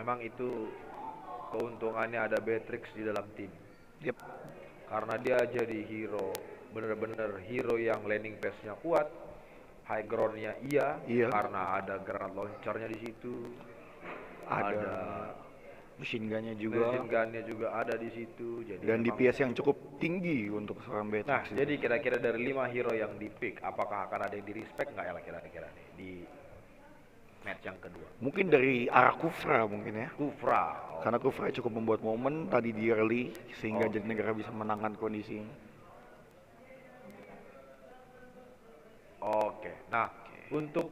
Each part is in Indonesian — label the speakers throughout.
Speaker 1: memang itu keuntungannya ada Beatrix di dalam tim.
Speaker 2: Yep.
Speaker 1: Karena dia jadi hero, bener-bener hero yang landing pass-nya kuat, high ground-nya iya,
Speaker 2: Iya.
Speaker 1: karena ada granat launcher-nya di situ,
Speaker 2: Ada machine gun-nya juga,
Speaker 1: machine gun-nya juga ada di situ. Jadi
Speaker 2: dan
Speaker 1: memang,
Speaker 2: DPS yang cukup tinggi untuk seorang
Speaker 1: nah,
Speaker 2: Beatrix.
Speaker 1: jadi kira-kira dari 5 hero yang di pick, apakah akan ada yang di respect nggak ya kira-kira nih di match yang kedua?
Speaker 2: Mungkin dari arah Kufra mungkin ya.
Speaker 1: Kufra.
Speaker 2: Karena Kufra cukup membuat momen tadi di early sehingga
Speaker 1: Oh.
Speaker 2: Jatinegara bisa menangkan kondisi.
Speaker 1: Oke. Nah, untuk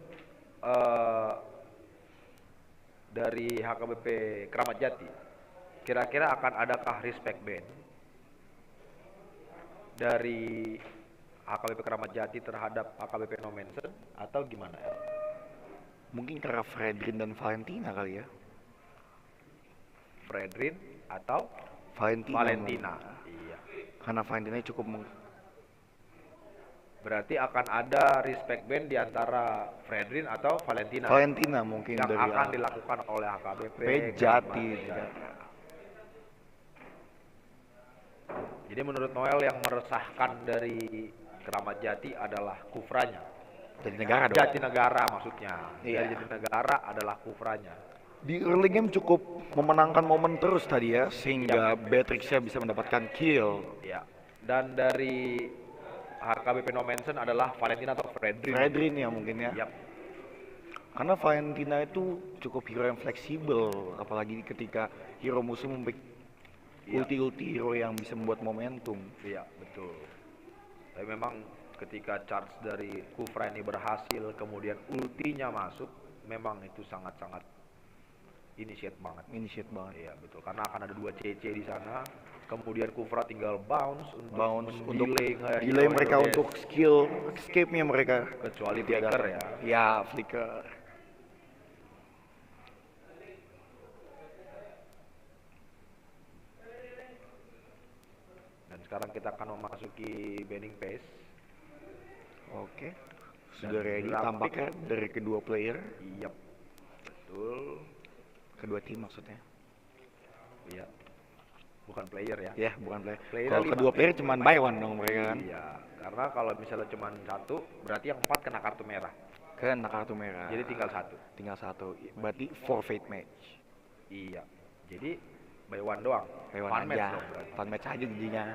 Speaker 1: dari HKBP Keramat Jati, kira-kira akan adakah respect band dari HKBP Keramat Jati terhadap HKBP No Mention atau gimana ya?
Speaker 2: Mungkin karena Fredrin dan Valentina kali ya.
Speaker 1: Fredrin atau
Speaker 2: Valentina.
Speaker 1: Iya.
Speaker 2: Karena Valentina cukup
Speaker 1: Berarti akan ada respect band di antara Fredrin atau Valentina.
Speaker 2: Valentina mungkin
Speaker 1: yang
Speaker 2: dari
Speaker 1: akan dilakukan oleh HKBP
Speaker 2: Jati.
Speaker 1: Jadi menurut Noel yang meresahkan dari Keramat Jati adalah Kufranya.
Speaker 2: Jatinegara dong.
Speaker 1: Jatinegara maksudnya.
Speaker 2: Iya.
Speaker 1: Dari Jatinegara adalah Kufranya.
Speaker 2: Di early game cukup memenangkan momen terus tadi ya, sehingga Beatrixnya bisa mendapatkan kill.
Speaker 1: Ya. Dan dari HKBP No Mention adalah Valentina atau Fredrin.
Speaker 2: Fredrin ya mungkin ya.
Speaker 1: Yap.
Speaker 2: Karena Valentina itu cukup hero yang fleksibel, apalagi ketika hero musuh memiliki ulti-ulti hero yang bisa membuat momentum.
Speaker 1: Iya, betul. Tapi memang ketika charge dari Kufra ini berhasil, kemudian ultinya masuk, memang itu sangat-sangat initiate banget. Iya, betul. Karena akan ada 2 CC di sana. Kemudian Kufra tinggal bounce
Speaker 2: untuk
Speaker 1: delay
Speaker 2: delay mereka untuk skill escape-nya mereka.
Speaker 1: kecuali flicker ya.
Speaker 2: Ya, flicker.
Speaker 1: Dan sekarang kita akan memasuki banning phase.
Speaker 2: Oke. Sudah
Speaker 1: Dan
Speaker 2: ready
Speaker 1: grafik.
Speaker 2: tampaknya dari kedua player,
Speaker 1: Iya. Betul.
Speaker 2: kedua tim maksudnya.
Speaker 1: Iya. Bukan player ya.
Speaker 2: Ya, bukan player.
Speaker 1: Player
Speaker 2: Kalau
Speaker 1: 5.
Speaker 2: kedua player cuman buy one dong mereka kan.
Speaker 1: Iya, karena kalau misalnya cuma 1, berarti yang 4 kena kartu merah.
Speaker 2: Kena kartu merah.
Speaker 1: Jadi tinggal 1.
Speaker 2: Tinggal 1. Berarti forfeit match.
Speaker 1: Iya. Jadi by one doang.
Speaker 2: Buy one
Speaker 1: Fun match
Speaker 2: aja.
Speaker 1: dong berarti.
Speaker 2: Fun match aja jadinya.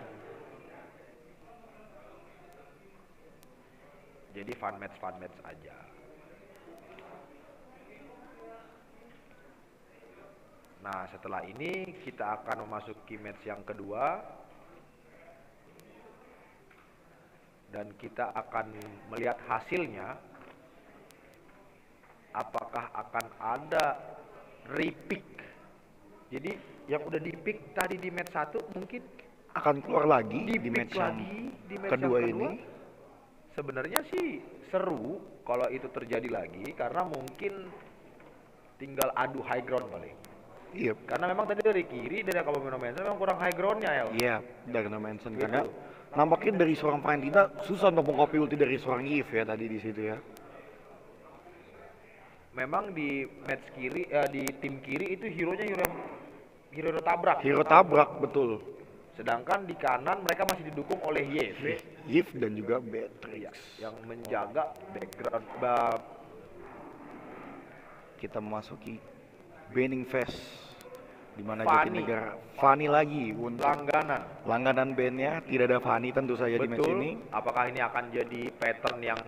Speaker 1: Jadi fun match aja. Nah, setelah ini kita akan memasuki match yang kedua. Dan kita akan melihat hasilnya. Apakah akan ada repick. Jadi yang udah di-pick tadi di match 1 mungkin
Speaker 2: Akan keluar lagi di
Speaker 1: di-pick
Speaker 2: match yang
Speaker 1: lagi di match
Speaker 2: kedua
Speaker 1: yang
Speaker 2: ini.
Speaker 1: Sebenarnya sih seru kalau itu terjadi lagi karena mungkin tinggal adu high ground paling.
Speaker 2: Iya.
Speaker 1: Karena memang tadi dari kiri dari HKBP No Mention memang kurang high groundnya ya.
Speaker 2: Iya, dari No Mention
Speaker 1: Gitu.
Speaker 2: karena nampaknya dari seorang Valentina susah untuk mengcopy ulti dari seorang Eve ya tadi di situ ya.
Speaker 1: Memang di match kiri di tim kiri itu hero-nya hero tabrak.
Speaker 2: Hero tabrak betul.
Speaker 1: Sedangkan di kanan mereka masih didukung oleh YV
Speaker 2: Eve dan juga Beatrix.
Speaker 1: yang menjaga background
Speaker 2: Kita memasuki banning phase di mana
Speaker 1: Fanny.
Speaker 2: Jatinegara Fanny lagi untuk langganan bandnya, tidak ada Fanny tentu saja di match
Speaker 1: Betul.
Speaker 2: ini.
Speaker 1: Apakah ini akan jadi pattern yang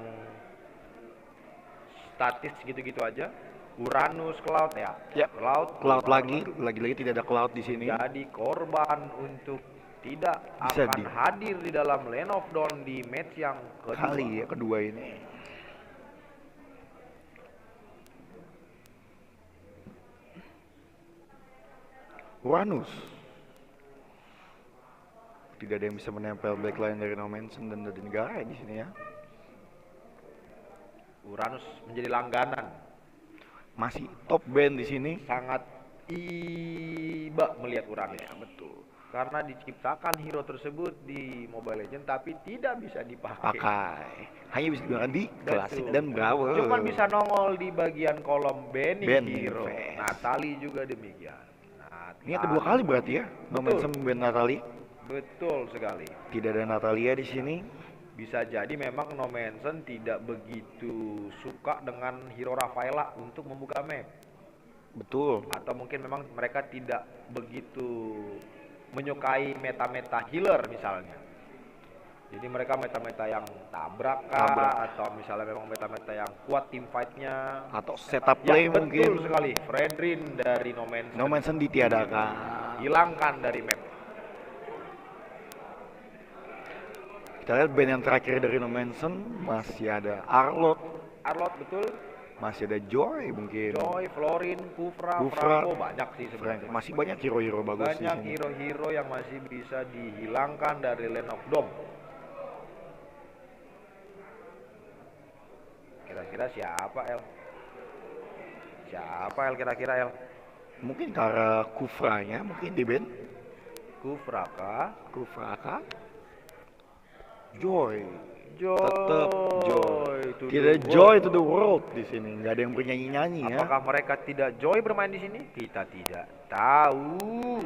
Speaker 1: statis gitu-gitu aja? Uranus, Cloud ya.
Speaker 2: Yap. Cloud lagi tidak ada Cloud di sini.
Speaker 1: Jadi korban untuk tidak
Speaker 2: Bisa
Speaker 1: akan hadir di dalam Lane of Dawn di match yang kedua.
Speaker 2: Kali ya kedua ini. Uranus. Tidak ada yang bisa menempel backline dari No Mention dan Jatinegara di sini ya.
Speaker 1: Uranus menjadi langganan.
Speaker 2: Masih top band di sini.
Speaker 1: Sangat iba melihat Uranus.
Speaker 2: Ya, betul.
Speaker 1: Karena diciptakan hero tersebut di Mobile Legends tapi tidak bisa dipakai.
Speaker 2: Hanya bisa digunakan di klasik
Speaker 1: Betul.
Speaker 2: dan brawl.
Speaker 1: Cuman bisa nongol di bagian kolom banning
Speaker 2: Banning
Speaker 1: hero.
Speaker 2: phase.
Speaker 1: Natalie juga demikian.
Speaker 2: Ini yang kedua kali berarti ya, No Man's
Speaker 1: Betul.
Speaker 2: ban Natalie.
Speaker 1: Betul sekali.
Speaker 2: Tidak ada Natalia di sini.
Speaker 1: Bisa jadi memang No Manson tidak begitu suka dengan hero Rafaela untuk membuka map.
Speaker 2: Betul.
Speaker 1: Atau mungkin memang mereka tidak begitu menyukai meta-meta healer misalnya. Jadi mereka meta-meta yang tabrak atau misalnya memang meta-meta yang kuat team fight-nya.
Speaker 2: Atau setup
Speaker 1: Ya
Speaker 2: play
Speaker 1: betul
Speaker 2: mungkin.
Speaker 1: sekali. Fredrin dari No Manson.
Speaker 2: No Man's ditiadakan.
Speaker 1: Hilangkan dari map.
Speaker 2: Kita lihat band yang terakhir dari No Man's masih ada Arlot,
Speaker 1: betul.
Speaker 2: masih ada Joy mungkin.
Speaker 1: Joy, Florin, Kufra,
Speaker 2: Kufra,
Speaker 1: Franco, banyak sih sebenarnya.
Speaker 2: Masih banyak hero-hero bagus di
Speaker 1: Banyak
Speaker 2: sini.
Speaker 1: hero-hero yang masih bisa dihilangkan dari Lane of Dome. Kira-kira siapa El? Siapa El kira-kira El?
Speaker 2: Mungkin karena Kufranya mungkin di band.
Speaker 1: Kufra kah?
Speaker 2: Kufra kah? Joy.
Speaker 1: Joy.
Speaker 2: Tetap Joy.
Speaker 1: To
Speaker 2: Tidak
Speaker 1: the
Speaker 2: Joy
Speaker 1: world.
Speaker 2: to the world di sini. Nggak ada yang bernyanyi-nyanyi ya.
Speaker 1: Apakah mereka tidak Joy bermain di sini? Kita tidak tahu.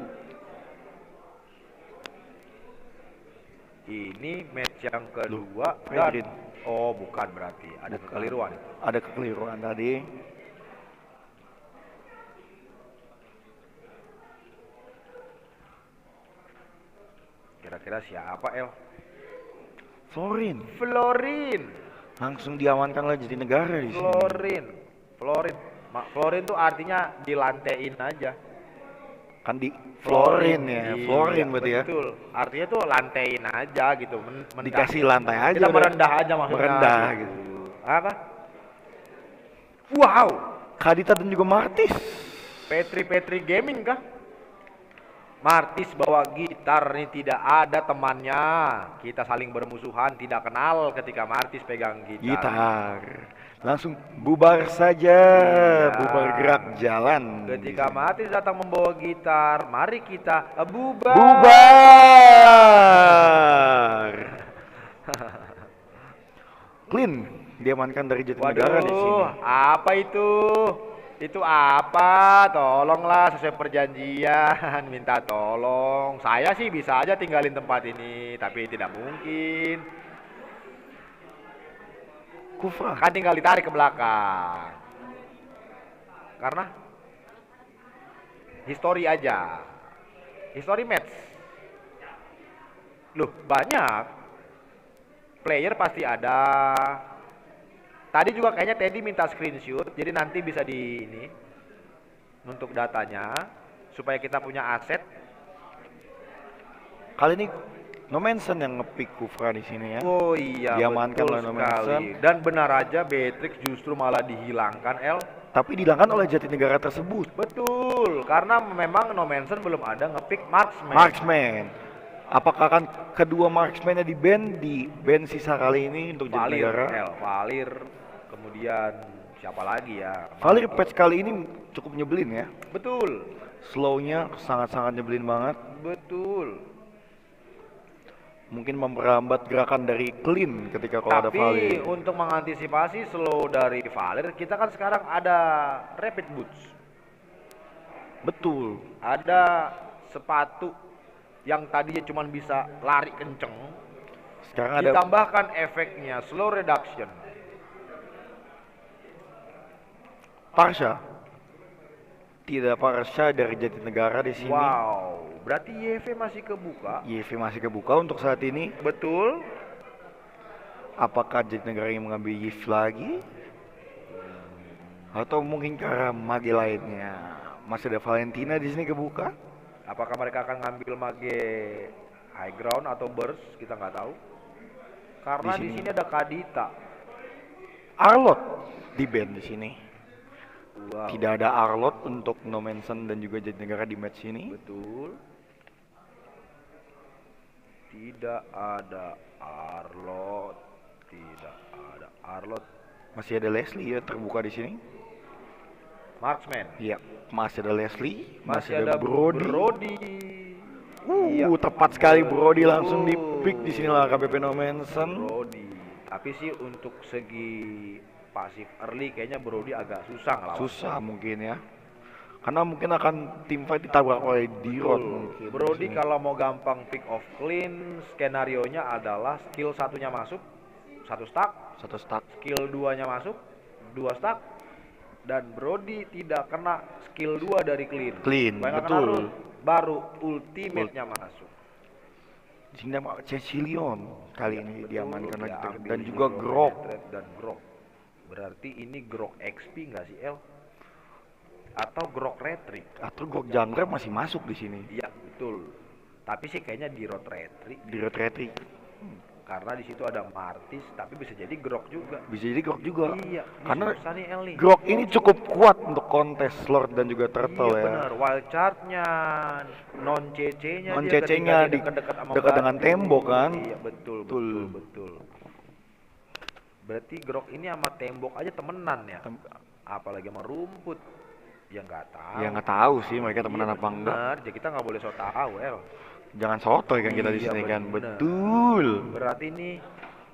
Speaker 1: Ini match yang kedua
Speaker 2: Fredrin.
Speaker 1: oh bukan berarti ada
Speaker 2: Bukan.
Speaker 1: kekeliruan.
Speaker 2: Ada kekeliruan tadi.
Speaker 1: Kira-kira siapa El?
Speaker 2: Florin.
Speaker 1: Florin.
Speaker 2: Langsung diamankan oleh Jatinegara di sini.
Speaker 1: Florin tuh artinya dilantein aja.
Speaker 2: Kan di Florin ya.
Speaker 1: Iya,
Speaker 2: Florin berarti ya.
Speaker 1: betul. Artinya tuh lantein aja gitu.
Speaker 2: Dikasih lantai aja.
Speaker 1: Kita
Speaker 2: udah.
Speaker 1: merendah aja maksudnya.
Speaker 2: Merendah gitu.
Speaker 1: Apa? Wow.
Speaker 2: Kadita dan juga Martis.
Speaker 1: Petri Gaming kah? Martis bawa gitar nih, tidak ada temannya. Kita saling bermusuhan, tidak kenal ketika Martis pegang gitar.
Speaker 2: Langsung bubar saja,
Speaker 1: Iya.
Speaker 2: bubar gerak jalan.
Speaker 1: Ketika Martis datang membawa gitar, mari kita bubar.
Speaker 2: Bubar. Clean diamankan dari Jatinegara di sini.
Speaker 1: Waduh, apa itu? Itu apa? Tolonglah sesuai perjanjian, minta tolong. Saya sih bisa aja tinggalin tempat ini, tapi tidak mungkin.
Speaker 2: Kufra.
Speaker 1: Kan tinggal ditarik ke belakang. Karena history aja. History match. Loh, banyak. Player pasti ada. Tadi juga kayaknya Teddy minta screenshot, jadi nanti bisa di ini untuk datanya supaya kita punya aset.
Speaker 2: Kali ini No Man's yang ngepick Kufra di sini ya.
Speaker 1: Oh iya,
Speaker 2: Diamankan
Speaker 1: betul
Speaker 2: oleh No
Speaker 1: sekali.
Speaker 2: Man's.
Speaker 1: Dan benar aja Beatrix justru malah dihilangkan El.
Speaker 2: Tapi dihilangkan oleh Jatinegara tersebut.
Speaker 1: Betul, karena memang No Manson belum ada ngepick marksman.
Speaker 2: Marksman. Apakah akan kedua marksman-nya di band sisa kali ini untuk
Speaker 1: Valir,
Speaker 2: Jatinegara?
Speaker 1: El, Valir. Kemudian siapa lagi ya?
Speaker 2: Valir patch kali ini cukup nyebelin ya.
Speaker 1: Betul.
Speaker 2: Slow-nya sangat-sangat nyebelin banget.
Speaker 1: Betul.
Speaker 2: Mungkin memperlambat gerakan dari Clean ketika kalau ada
Speaker 1: Tapi
Speaker 2: Valir.
Speaker 1: untuk mengantisipasi slow dari Valir, kita kan sekarang ada rapid boots.
Speaker 2: Betul.
Speaker 1: Ada sepatu yang tadinya cuma bisa lari kenceng,
Speaker 2: Sekarang ada
Speaker 1: ditambahkan efeknya slow reduction.
Speaker 2: Parsha. Tidak Parsha dari Jatinegara di sini.
Speaker 1: Wow, berarti YV masih kebuka.
Speaker 2: YV masih kebuka untuk saat ini.
Speaker 1: Betul.
Speaker 2: Apakah Jatinegara ingin mengambil YV lagi? Atau mungkin karena mage lainnya? Masih ada Valentina di sini kebuka.
Speaker 1: Apakah mereka akan ngambil mage high ground atau burst? Kita nggak tahu. Karena
Speaker 2: Di
Speaker 1: di
Speaker 2: sini.
Speaker 1: sini ada Kadita.
Speaker 2: Arlot di band di sini.
Speaker 1: Wow.
Speaker 2: Tidak ada Arlot untuk No Man's dan juga Jatinegara di match ini.
Speaker 1: Betul. Tidak ada Arlot. Tidak ada Arlot.
Speaker 2: Masih ada Leslie ya terbuka di sini.
Speaker 1: Marksman.
Speaker 2: Iya, masih ada Leslie,
Speaker 1: Masih ada
Speaker 2: Brody.
Speaker 1: Brody. Iya.
Speaker 2: Tepat sekali Brody langsung di
Speaker 1: Betul.
Speaker 2: pick di sinilah KBP No Manson.
Speaker 1: Brody. Tapi sih untuk segi pasif early kayaknya Brody agak susah ngelawan.
Speaker 2: Susah mungkin ya. Karena mungkin akan tim fight ditabrak oleh D-Rod mungkin.
Speaker 1: Brody
Speaker 2: di sini.
Speaker 1: kalau mau gampang pick off clean, skenarionya adalah skill satunya masuk, 1 stack,
Speaker 2: Satu stack.
Speaker 1: skill 2-nya masuk, 2 stack, dan Brody tidak kena skill 2 dari clean.
Speaker 2: Clean,
Speaker 1: Bayangkan
Speaker 2: betul.
Speaker 1: Arun, baru ultimate-nya masuk.
Speaker 2: Di sini ada Cecilion kali ini
Speaker 1: Betul,
Speaker 2: diamankan
Speaker 1: dia
Speaker 2: lagi
Speaker 1: ambil
Speaker 2: dan juga
Speaker 1: hero
Speaker 2: Grok.
Speaker 1: penetrate dan Grok. Berarti ini Grok XP nggak sih El? Atau Grok Retrik?
Speaker 2: Atau Grok Jungler masih masuk di sini.
Speaker 1: Iya betul. Tapi sih kayaknya di Rot Retrik
Speaker 2: Di Red Retri.
Speaker 1: karena di situ ada Martis, tapi bisa jadi Grok juga.
Speaker 2: Bisa jadi Grok juga.
Speaker 1: Iya. Ini
Speaker 2: Karena
Speaker 1: susah nih El nih.
Speaker 2: Grok ini cukup kuat untuk kontes Lord dan juga Turtle
Speaker 1: Iya
Speaker 2: ya.
Speaker 1: benar. Wild Chartnya, non CC-nya,
Speaker 2: Non
Speaker 1: dia
Speaker 2: CC-nya
Speaker 1: ketika dia dekat-dekat sama
Speaker 2: dekat dengan
Speaker 1: batu.
Speaker 2: tembok kan.
Speaker 1: Iya betul,
Speaker 2: Betul.
Speaker 1: betul, betul. Berarti Grok ini sama tembok aja temenan ya. Apalagi sama rumput. Ya nggak tahu.
Speaker 2: Ya nggak tahu sih mereka temenan
Speaker 1: Iya,
Speaker 2: apa enggak.
Speaker 1: benar. Jadi kita nggak boleh so tahu El.
Speaker 2: Jangan sotoy kan kita di
Speaker 1: Iya,
Speaker 2: sini kan.
Speaker 1: bener.
Speaker 2: Betul.
Speaker 1: Berarti ini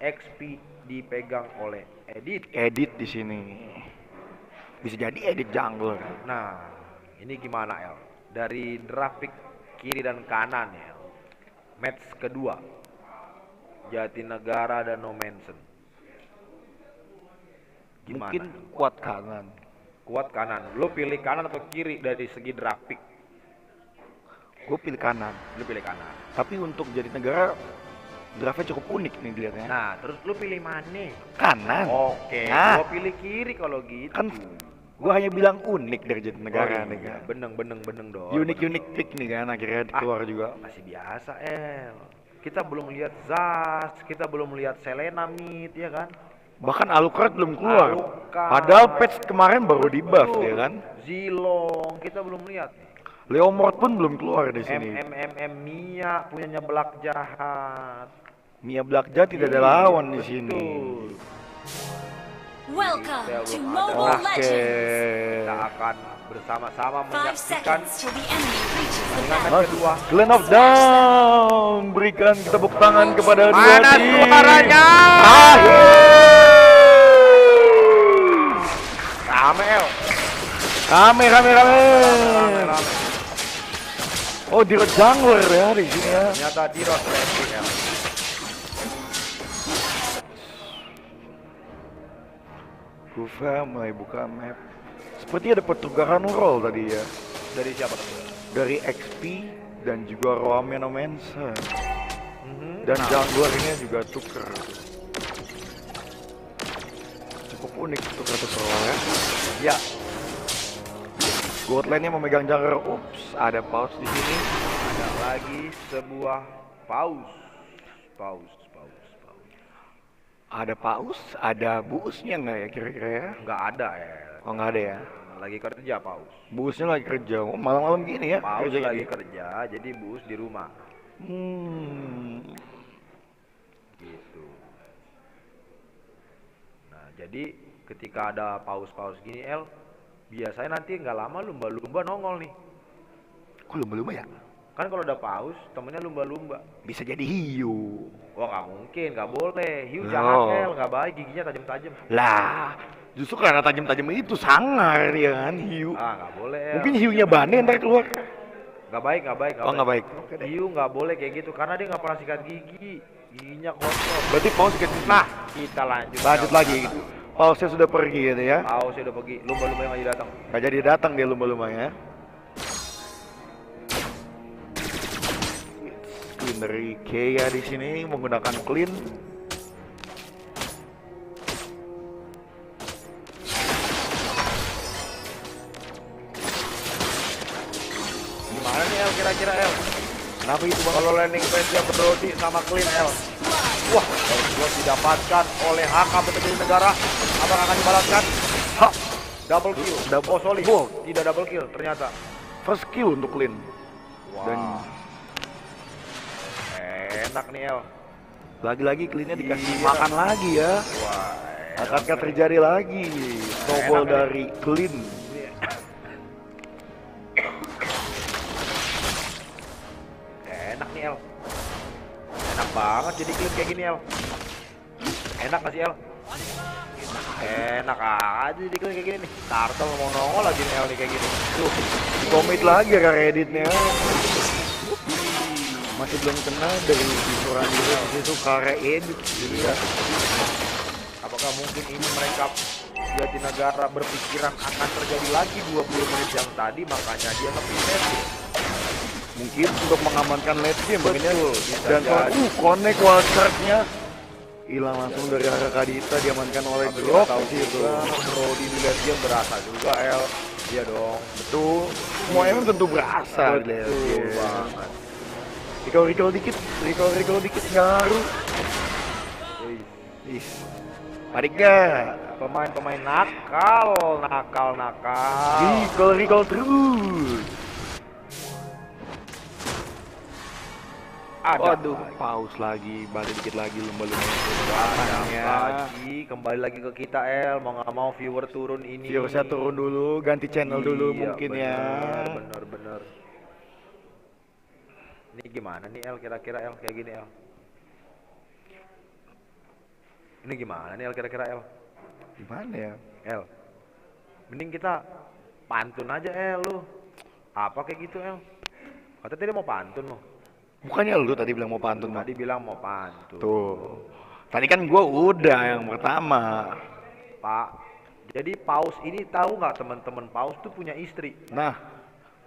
Speaker 1: XP dipegang oleh Edit.
Speaker 2: Edit di sini. Bisa jadi edit jungler.
Speaker 1: Nah, ini gimana El? Dari draft pick kiri dan kanan ya. Match kedua. Jatinegara dan No Manson. Gimana?
Speaker 2: Mungkin kuat kanan.
Speaker 1: Kuat kanan. Lo pilih kanan atau kiri dari segi draft pick?
Speaker 2: Gue pilih kanan.
Speaker 1: Lo pilih kanan.
Speaker 2: Tapi untuk jadi negara draftnya cukup unik nih dilihatnya.
Speaker 1: Nah, terus lo pilih mana?
Speaker 2: Kanan.
Speaker 1: Oke,
Speaker 2: Nah.
Speaker 1: gua pilih kiri kalau gitu.
Speaker 2: Kan gue hanya bilang unik dari jadi negara nih
Speaker 1: iya,
Speaker 2: kan.
Speaker 1: beneng dong.
Speaker 2: Unik-unik pick nih kan akhirnya keluar juga.
Speaker 1: Masih biasa El. Kita belum lihat Zas, kita belum lihat Selena Mid ya kan?
Speaker 2: Bahkan Alucard belum keluar.
Speaker 1: Alucard.
Speaker 2: Padahal patch kemarin baru di buff
Speaker 1: Betul.
Speaker 2: ya kan.
Speaker 1: Zilong, kita belum lihat nih.
Speaker 2: Leomord pun belum keluar di sini.
Speaker 1: Mia punyanya Belak Jahat.
Speaker 2: Mia Blackja tidak ada
Speaker 1: Iya,
Speaker 2: lawan di sini.
Speaker 1: betul.
Speaker 3: Welcome
Speaker 1: Kita
Speaker 3: to
Speaker 1: belum
Speaker 3: Mobile
Speaker 1: ada.
Speaker 2: Oke.
Speaker 3: Legends.
Speaker 1: Kita akan bersama-sama
Speaker 3: 5
Speaker 1: menyaksikan
Speaker 3: seconds till the enemy reaches the
Speaker 1: pertandingan
Speaker 3: battle.
Speaker 1: kedua.
Speaker 2: Glen of Down berikan tepuk tangan kepada dua
Speaker 1: Mana
Speaker 2: tim.
Speaker 1: suaranya?
Speaker 2: Akhir.
Speaker 1: Rame El.
Speaker 2: Rame.
Speaker 1: Rame.
Speaker 2: Oh, di jungler ya di sini ya.
Speaker 1: Ternyata di Rot Retrik El.
Speaker 2: Kufa mulai buka map. Seperti ada pertukaran role tadi ya.
Speaker 1: Dari siapa tuh?
Speaker 2: Dari XP dan juga Roame No Manson.
Speaker 1: Mhm.
Speaker 2: Dan jungler ini juga tuker. Cukup unik tuker role ya.
Speaker 1: Ya,
Speaker 2: Godline-nya memegang jungler. Ups, ada pause di sini.
Speaker 1: ada lagi sebuah paus.
Speaker 2: Ada paus, ada buusnya nggak ya kira-kira ya?
Speaker 1: Nggak ada ya.
Speaker 2: Oh nggak ada ya.
Speaker 1: Lagi kerja paus.
Speaker 2: Buusnya lagi kerja. Oh, malam-malam gini ya?
Speaker 1: Paus
Speaker 2: kerja
Speaker 1: lagi
Speaker 2: gini.
Speaker 1: kerja, jadi bus di rumah. Gitu. Nah, jadi ketika ada paus-paus gini El, biasanya nanti nggak lama lumba-lumba nongol nih.
Speaker 2: Kok lumba-lumba ya?
Speaker 1: Kan kalau ada paus, temennya lumba-lumba.
Speaker 2: Bisa jadi hiu.
Speaker 1: Wah nggak mungkin, nggak boleh. Hiu
Speaker 2: Oh.
Speaker 1: jahat El, nggak baik, giginya tajam-tajam.
Speaker 2: Lah, justru karena tajam-tajam itu sangar ya kan hiu.
Speaker 1: Ah nggak boleh El.
Speaker 2: Mungkin hiunya Bane ntar keluar.
Speaker 1: Nggak baik.
Speaker 2: Oh, nggak baik.
Speaker 1: Hiu nggak boleh kayak gitu, karena dia nggak pernah sikat gigi. Giginya kotor.
Speaker 2: Berarti paus kayak
Speaker 1: Nah, kita lanjut.
Speaker 2: lanjut lagi. Pausnya sudah pergi gitu ya.
Speaker 1: Paus udah pergi, lumba-lumba yang lagi datang.
Speaker 2: Nggak jadi datang dia lumba-lumbanya. Clean dari Kea di sini menggunakan clean.
Speaker 1: Gimana nih El kira-kira El?
Speaker 2: Kenapa itu bang?
Speaker 1: Kalau landing page-nya Brody sama Clean El. Wah, kalau didapatkan oleh HK Peterjun Negara, apakah akan dibalaskan?
Speaker 2: Ha,
Speaker 1: Double kill.
Speaker 2: Double-
Speaker 1: Oh, sorry.
Speaker 2: Wow.
Speaker 1: Tidak double kill ternyata.
Speaker 2: first kill untuk clean.
Speaker 1: Wah.
Speaker 2: Dan
Speaker 1: Enak nih El.
Speaker 2: lagi-lagi cleannya dikasih
Speaker 1: Iya.
Speaker 2: makan lagi ya.
Speaker 1: Wah.
Speaker 2: Akankah terjadi lagi snowball
Speaker 1: Enak ini.
Speaker 2: dari clean?
Speaker 1: banget jadi clean kayak gini El. Enak gak sih El? Enak aja jadi clean kayak gini nih. Turtle mau nongol lagi nih El nih kayak gini.
Speaker 2: Tuh, komit lagi kak editnya. Masih belum kena dari suara itu karya edit.
Speaker 1: Iya. Apakah mungkin ini mereka Jatinegara berpikiran akan terjadi lagi 20 menit yang tadi, makanya dia nge-preset?
Speaker 2: Mungkin untuk mengamankan late game begini.
Speaker 1: Bisa
Speaker 2: Dan
Speaker 1: jadi.
Speaker 2: connect wildcard-nya hilang langsung dari arah Kadita, diamankan oleh
Speaker 1: Tapi
Speaker 2: Grok
Speaker 1: tahu
Speaker 2: di situ.
Speaker 1: juga Brody di late game berasa juga El. Iya dong.
Speaker 2: Betul. Semua emang tentu berasa di late
Speaker 1: Betul
Speaker 2: game.
Speaker 1: banget.
Speaker 2: Recall dikit ngaruh.
Speaker 1: Ih,
Speaker 2: Ih. Panik gak?
Speaker 1: pemain-pemain nakal.
Speaker 2: Recall terus. Waduh, pause lagi, balik dikit lagi lumba-lumba
Speaker 1: lagi, kembali lagi ke kita El, mau nggak mau viewer turun ini.
Speaker 2: Viewersnya turun dulu, ganti channel dulu
Speaker 1: Iya,
Speaker 2: mungkin
Speaker 1: bener,
Speaker 2: ya.
Speaker 1: bener. Ini gimana nih El, kira-kira El kayak gini El? Ini gimana nih El, kira-kira El?
Speaker 2: Gimana ya?
Speaker 1: El, mending kita pantun aja El lu. Apa kayak gitu El? Kata tadi mau pantun loh.
Speaker 2: Bukannya lu tadi bilang mau pantun, Mak?
Speaker 1: Tadi bilang mau pantun.
Speaker 2: Tuh. Tadi kan gua udah yang pertama.
Speaker 1: Pak, jadi Paus ini tahu nggak teman-teman Paus tuh punya istri?
Speaker 2: Nah,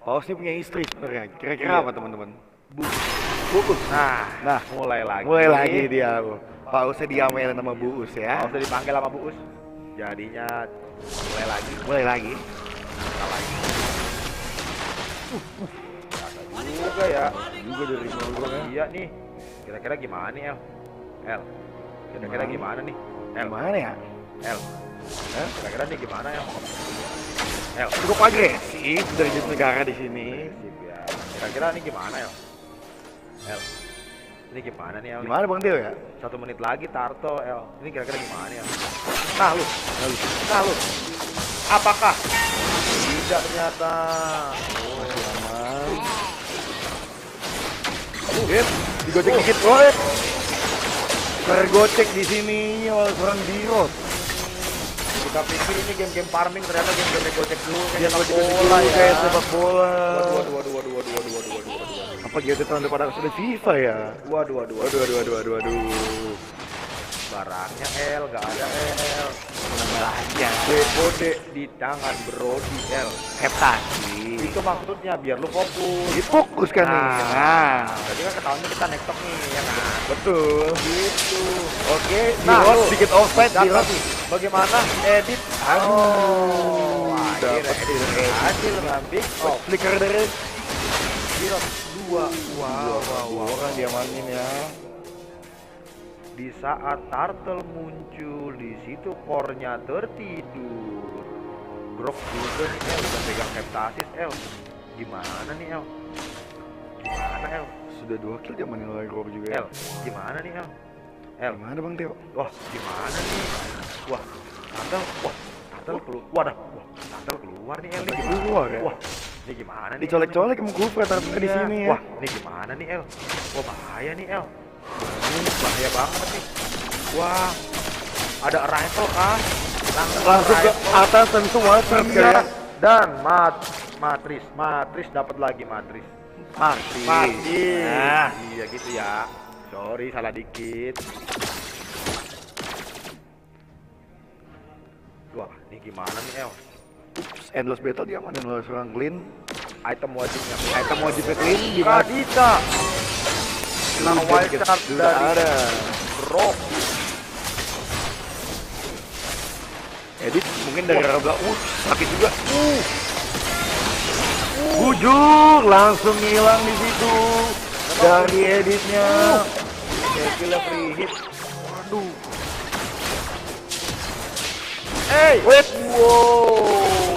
Speaker 2: Paus ini punya istri sebenarnya. Kira-kira
Speaker 1: Iya.
Speaker 2: apa teman-teman?
Speaker 1: Buus. Nah, mulai lagi.
Speaker 2: Mulai lagi dia. Pausnya diamelin sama Buus ya.
Speaker 1: Pausnya dipanggil sama Buus. Jadinya mulai lagi.
Speaker 2: Mulai lagi.
Speaker 1: Juga ya.
Speaker 2: Juga dari gua ya.
Speaker 1: Iya nih. Kira-kira gimana nih El? El. Kira-kira gimana nih? El.
Speaker 2: Gimana ya?
Speaker 1: El. Kira-kira nih gimana El? El.
Speaker 2: Cukup agresif dari Jatinegara di sini.
Speaker 1: Sip ya. Kira-kira nih gimana El? El. Ini gimana nih El?
Speaker 2: Gimana Bang Tio ya?
Speaker 1: 1 menit lagi Tarto El. Ini kira-kira gimana ya? Nah lu. Apakah? Tidak ternyata.
Speaker 2: Masih aman. Digocek dikit, tergocek di sini oleh seorang Dirot.
Speaker 1: Kita pikir ini game-game farming, ternyata game-game gocek dulu
Speaker 2: Dia
Speaker 1: kayak
Speaker 2: gocek
Speaker 1: sepak
Speaker 2: dulu
Speaker 1: bola ya.
Speaker 2: kayak sepak bola.
Speaker 1: Waduh.
Speaker 2: Apa gitu tahun depan harus ada FIFA ya?
Speaker 1: Waduh.
Speaker 2: Aduh.
Speaker 1: Barangnya L, gak ada L.
Speaker 2: Belanja.
Speaker 1: Bode di tangan Brody L.
Speaker 2: Heptasi.
Speaker 1: Itu maksudnya biar lu fokus.
Speaker 2: Difokuskan nih. Nah,
Speaker 1: Jadi kan ketahuannya kita nektok nih, ya kan?
Speaker 2: betul.
Speaker 1: Gitu.
Speaker 2: Oke,
Speaker 1: Nah,
Speaker 2: Dirot
Speaker 1: lu.
Speaker 2: sedikit offside,
Speaker 1: Dapat
Speaker 2: Dirot.
Speaker 1: nih. Bagaimana edit? Akhirnya
Speaker 2: dapat
Speaker 1: edit hasil ngambil. Oh,
Speaker 2: Flicker dari
Speaker 1: Dirot 2. Wow.
Speaker 2: orang diamanin ya.
Speaker 1: Di saat Turtle muncul, di situ core-nya tertidur. Grok juga nih El, udah pegang heptasis El. Gimana nih El? Gimana El?
Speaker 2: Sudah 2 kill diamanin oleh Grok juga ya.
Speaker 1: El, gimana nih El? El,
Speaker 2: Gimana Bang Tio?
Speaker 1: wah gimana nih? Wah, Turtle keluar. Wah, Turtle keluar nih El. Nih
Speaker 2: Turtle
Speaker 1: gimana?
Speaker 2: keluar ya?
Speaker 1: Wah, ini gimana nih?
Speaker 2: Dicolek-colek sama Kufra tapi di
Speaker 1: Iya.
Speaker 2: sini ya.
Speaker 1: Wah, ini gimana nih El? Wah, bahaya nih El. Bahaya banget nih. Wah, ada arrival kah?
Speaker 2: Langsung ke atas tentu Walter
Speaker 1: Iya.
Speaker 2: ya.
Speaker 1: Dan matris dapat lagi matris.
Speaker 2: Matris.
Speaker 1: Nah, iya gitu ya. Sorry salah dikit. Wah, ini gimana nih El?
Speaker 2: Endless battle diamanin oleh seorang Clean.
Speaker 1: Item wajibnya.
Speaker 2: Item wajibnya Clean gimana?
Speaker 1: Kadita. Nah, wildcard
Speaker 2: Sudah
Speaker 1: dari
Speaker 2: ada.
Speaker 1: Rock.
Speaker 2: Edit mungkin dari arah belakang. Sakit juga. Bujur langsung hilang di situ dari editnya.
Speaker 1: Kira free hit.
Speaker 2: Waduh.
Speaker 1: Hey,
Speaker 2: Wait.
Speaker 1: Good.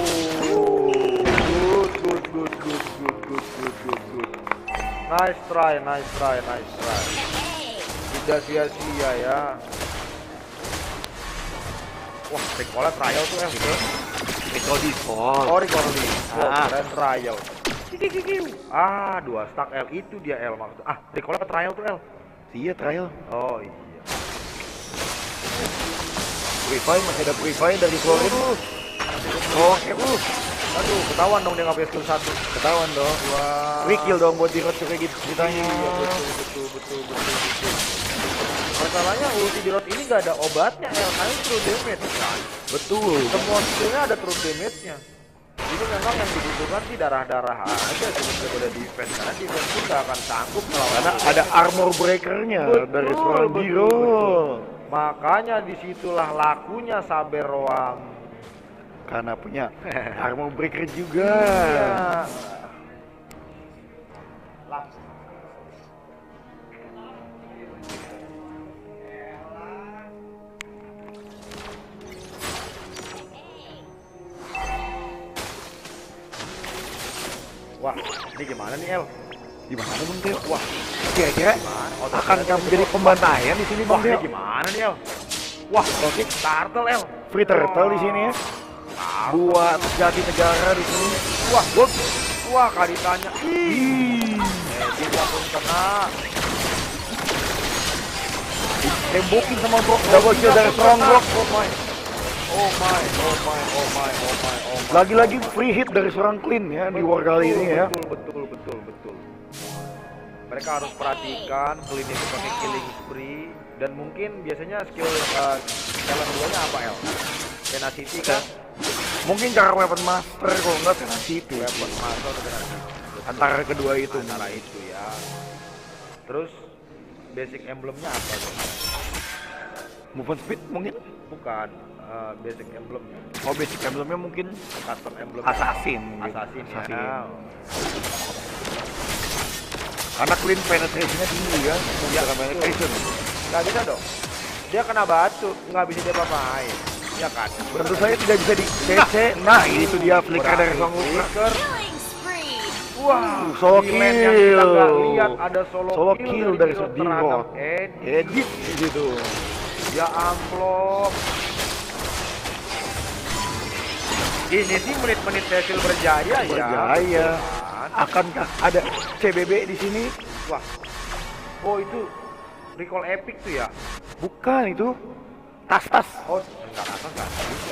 Speaker 1: Nice try. Tidak sia-sia ya. Wah, recall trial tuh gitu.
Speaker 2: Recall default.
Speaker 1: Oh, recall di.
Speaker 2: Ah.
Speaker 1: Keren trial. 2 stack L itu dia L maksud. Recall trial tuh L.
Speaker 2: Iya, trial.
Speaker 1: Oh iya.
Speaker 2: Purify, masih ada Purify dari Florin. Oke,
Speaker 1: Aduh, ketahuan dong dia nggak punya skill 1.
Speaker 2: ketahuan dong.
Speaker 1: Wah.
Speaker 2: Free kill dong buat Dirot kayak gitu ceritanya.
Speaker 1: Iya, betul. Masalahnya ulti di Rot ini nggak ada obatnya, karena true damage kan.
Speaker 2: Betul.
Speaker 1: Semua skillnya ada true damage-nya. Jadi memang yang dibutuhkan sih darah-darah aja sebagai defense, karena defense pun nggak akan sanggup melawan.
Speaker 2: Karena ada armor breakernya dari seorang Dirot.
Speaker 1: Makanya disitulah lakunya Saber Roam.
Speaker 2: Karena punya armor breaker juga.
Speaker 1: Iya. Lah. Wah, ini gimana nih El?
Speaker 2: Gimana Bang Teo? Wah, kira-kira
Speaker 1: Gimana?
Speaker 2: akankah menjadi pembantaian di sini
Speaker 1: Wah,
Speaker 2: Bang
Speaker 1: ini
Speaker 2: Teo?
Speaker 1: gimana nih El? Wah, oke, turtle El.
Speaker 2: Free turtle di sini ya. Buat jadi negara di sini.
Speaker 1: Wah, karitanya.
Speaker 2: Ih,
Speaker 1: Dia pun kena.
Speaker 2: tembokin sama bro. Double kill dari strong block.
Speaker 1: Oh my.
Speaker 2: Lagi-lagi free hit dari seorang clean ya di war kali ini ya.
Speaker 1: Betul. Mereka harus perhatikan clean itu pakai killing spree, dan mungkin biasanya skill talent 2-nya apa El? Tenacity kan?
Speaker 2: Mungkin cara weapon master kalau enggak tenacity.
Speaker 1: Weapon master atau tenacity.
Speaker 2: Antara kedua itu.
Speaker 1: Antara itu ya. Terus basic emblemnya apa tuh?
Speaker 2: Movement speed mungkin.
Speaker 1: Bukan basic emblemnya.
Speaker 2: Oh, basic emblemnya mungkin
Speaker 1: Custom emblem.
Speaker 2: assassin. Mungkin.
Speaker 1: Assassin.
Speaker 2: Assassin.
Speaker 1: Ya.
Speaker 2: Karena clean penetration-nya tinggi kan.
Speaker 1: Ya,
Speaker 2: Cara penetration.
Speaker 1: Nggak bisa dong. Dia kena batu, nggak bisa dia apa-apain. Ya kan?
Speaker 2: Tentu saja tidak bisa di CC. Nah, itu dia flicker dari Song Wukong.
Speaker 1: Flicker.
Speaker 3: Killing spree.
Speaker 1: Wah,
Speaker 2: Solo
Speaker 1: di lane yang kita nggak
Speaker 2: kill.
Speaker 1: lihat ada solo kill
Speaker 2: dari
Speaker 1: Dirot
Speaker 2: Dirot.
Speaker 1: terhadap Eddie.
Speaker 2: Edit gitu.
Speaker 1: Ya amplop. Ini sih menit-menit Cecil berjaya ya.
Speaker 2: Berjaya.
Speaker 1: Kan?
Speaker 2: Akankah ada CBB di sini?
Speaker 1: Wah. Oh itu recall epic tuh ya.
Speaker 2: Bukan itu. Tas-tas.
Speaker 1: Oh enggak.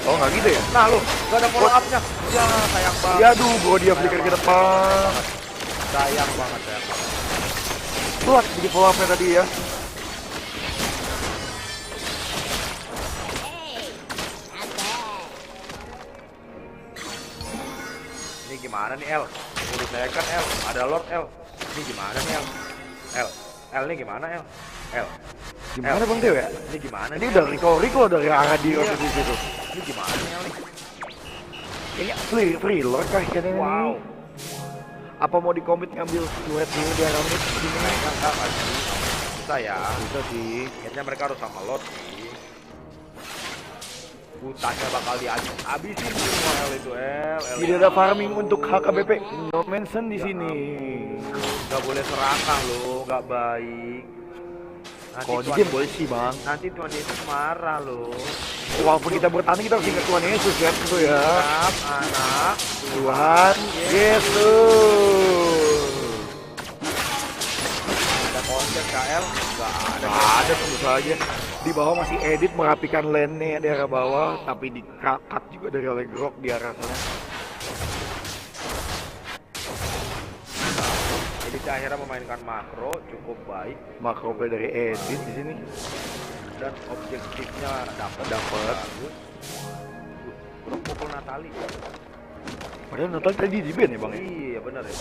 Speaker 2: Oh, nggak gitu ya?
Speaker 1: Nah lu, gak ada follow up-nya. Ya sayang banget.
Speaker 2: Ya aduh, bro dia flicker ke depan.
Speaker 1: Sayang banget.
Speaker 2: Buat bikin follow up-nya tadi ya.
Speaker 1: Ini gimana nih El? Urus saya kan El, ada Lord El. Ini gimana nih El? El ini gimana El?
Speaker 2: Gimana Bang Teo ya?
Speaker 1: Ini gimana
Speaker 2: Ini
Speaker 1: nih?
Speaker 2: udah recall dari arah di
Speaker 1: Iya.
Speaker 2: di situ.
Speaker 1: Ini gimana nih El nih?
Speaker 2: Ini free lord kah ikan ini?
Speaker 1: Wow.
Speaker 2: Apa mau dikomit ngambil duet dulu di arah mid sini?
Speaker 1: Enggak sih. Bisa ya.
Speaker 2: Bisa sih.
Speaker 1: Kayaknya mereka harus sama Lord sih. Hutannya bakal dihabisin semua El itu El.
Speaker 2: Tidak ada farming untuk HKBP. No mention di sini.
Speaker 1: Gak boleh serakah loh, gak baik. Nanti
Speaker 2: Kalau di
Speaker 1: Tuan-
Speaker 2: game boleh sih bang.
Speaker 1: Nanti Tuan Yesus marah loh.
Speaker 2: Walaupun kita bertanding kita harus ingat Tuhan Yesus ya tentu ya.
Speaker 1: Maaf anak.
Speaker 2: Tuhan Yesus.
Speaker 1: Ada konsen KL? Gak ada.
Speaker 2: Nggak ada tentu saja. Di bawah masih edit merapikan lane-nya di arah bawah, tapi di-cut juga dari oleh Grok di arah sana.
Speaker 1: Jadi si akhirnya memainkan makro cukup baik
Speaker 2: Makro play dari edit di sini.
Speaker 1: dan objektifnya dapat. Bagus. Bro pukul Natali.
Speaker 2: Padahal Natal tadi di band ya bang ya?
Speaker 1: Iya bener ya.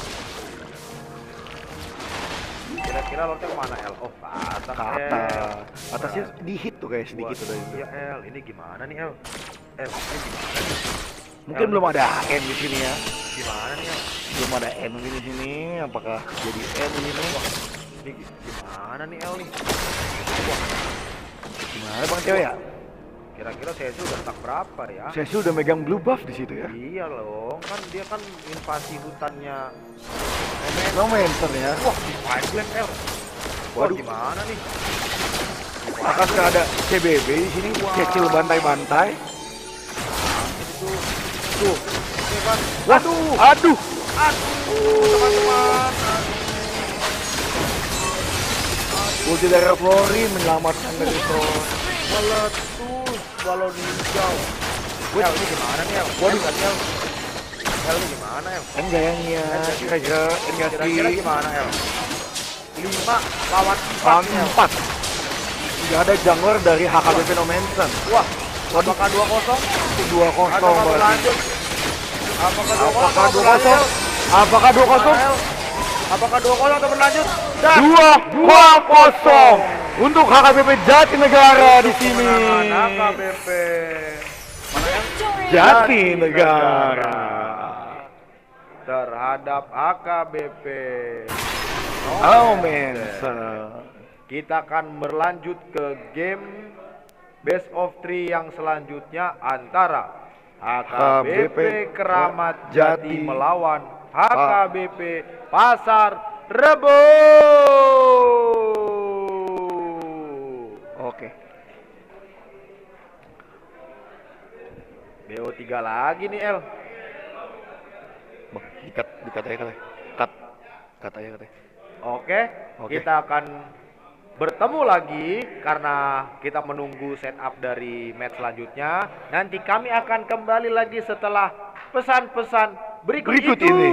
Speaker 1: Kira-kira lotnya kemana El? Oh ke atas.
Speaker 2: Ke atas. Atasnya di hit tuh kayak sedikit tuh dari itu.
Speaker 1: Iya El, ini gimana nih El? Ini gimana nih?
Speaker 2: Mungkin belum ada N di sini ya.
Speaker 1: Gimana nih El?
Speaker 2: Belum ada N mungkin di sini. Apakah jadi N di sini?
Speaker 1: Ini gimana nih El nih?
Speaker 2: Gimana bang Teo ya?
Speaker 1: Kira-kira saya tuh udah tak berapa ya?
Speaker 2: Saya sih udah megang blue buff di situ ya.
Speaker 1: Iya loh, kan dia kan invasi hutannya.
Speaker 2: No mention ya.
Speaker 1: Wah, di Fireblade El. Wah,
Speaker 2: Waduh.
Speaker 1: gimana nih?
Speaker 2: Akankah ada CBB di sini? Kecil bantai-bantai.
Speaker 1: Tuh, ini kan.
Speaker 2: Waduh, aduh.
Speaker 1: Aduh, teman-teman. Aduh.
Speaker 2: Ulti dari Flory menyelamatkan dari Thor.
Speaker 1: Meletus balon hijau. El ini gimana nih El?
Speaker 2: Waduh.
Speaker 1: El ini gimana El?
Speaker 2: Kan gayanya kira-kira
Speaker 1: Kira-kira gimana El? 5 lawan 4
Speaker 2: lawan
Speaker 1: nih El.
Speaker 2: 4. Tidak ada jungler dari HKBP Nomensen.
Speaker 1: Wah, apakah 2-0?
Speaker 2: 2-0
Speaker 1: Atau
Speaker 2: berarti.
Speaker 1: berlanjut? Apakah 2-0
Speaker 2: Apakah
Speaker 1: atau
Speaker 2: 2-0?
Speaker 1: berlanjut?
Speaker 2: Apakah 2-0?
Speaker 1: Apakah 2-0 atau berlanjut? Dan
Speaker 2: 2-0 untuk HKBP Jatinegara di sini.
Speaker 1: kemenangan HKBP. Mana yang?
Speaker 2: Jatinegara.
Speaker 1: Terhadap HKBP.
Speaker 2: Nomensen.
Speaker 1: Kita akan berlanjut ke game best of 3 yang selanjutnya antara HKBP Keramat Jati melawan HKBP Pasar Rebo.
Speaker 2: Oke.
Speaker 1: BO3 lagi nih El.
Speaker 2: Bang, dikat aja kali. Cut aja kali.
Speaker 1: Oke,
Speaker 2: Oke.
Speaker 1: kita akan bertemu lagi karena kita menunggu setup dari match selanjutnya. Nanti kami akan kembali lagi setelah pesan-pesan berikut itu.
Speaker 2: ini.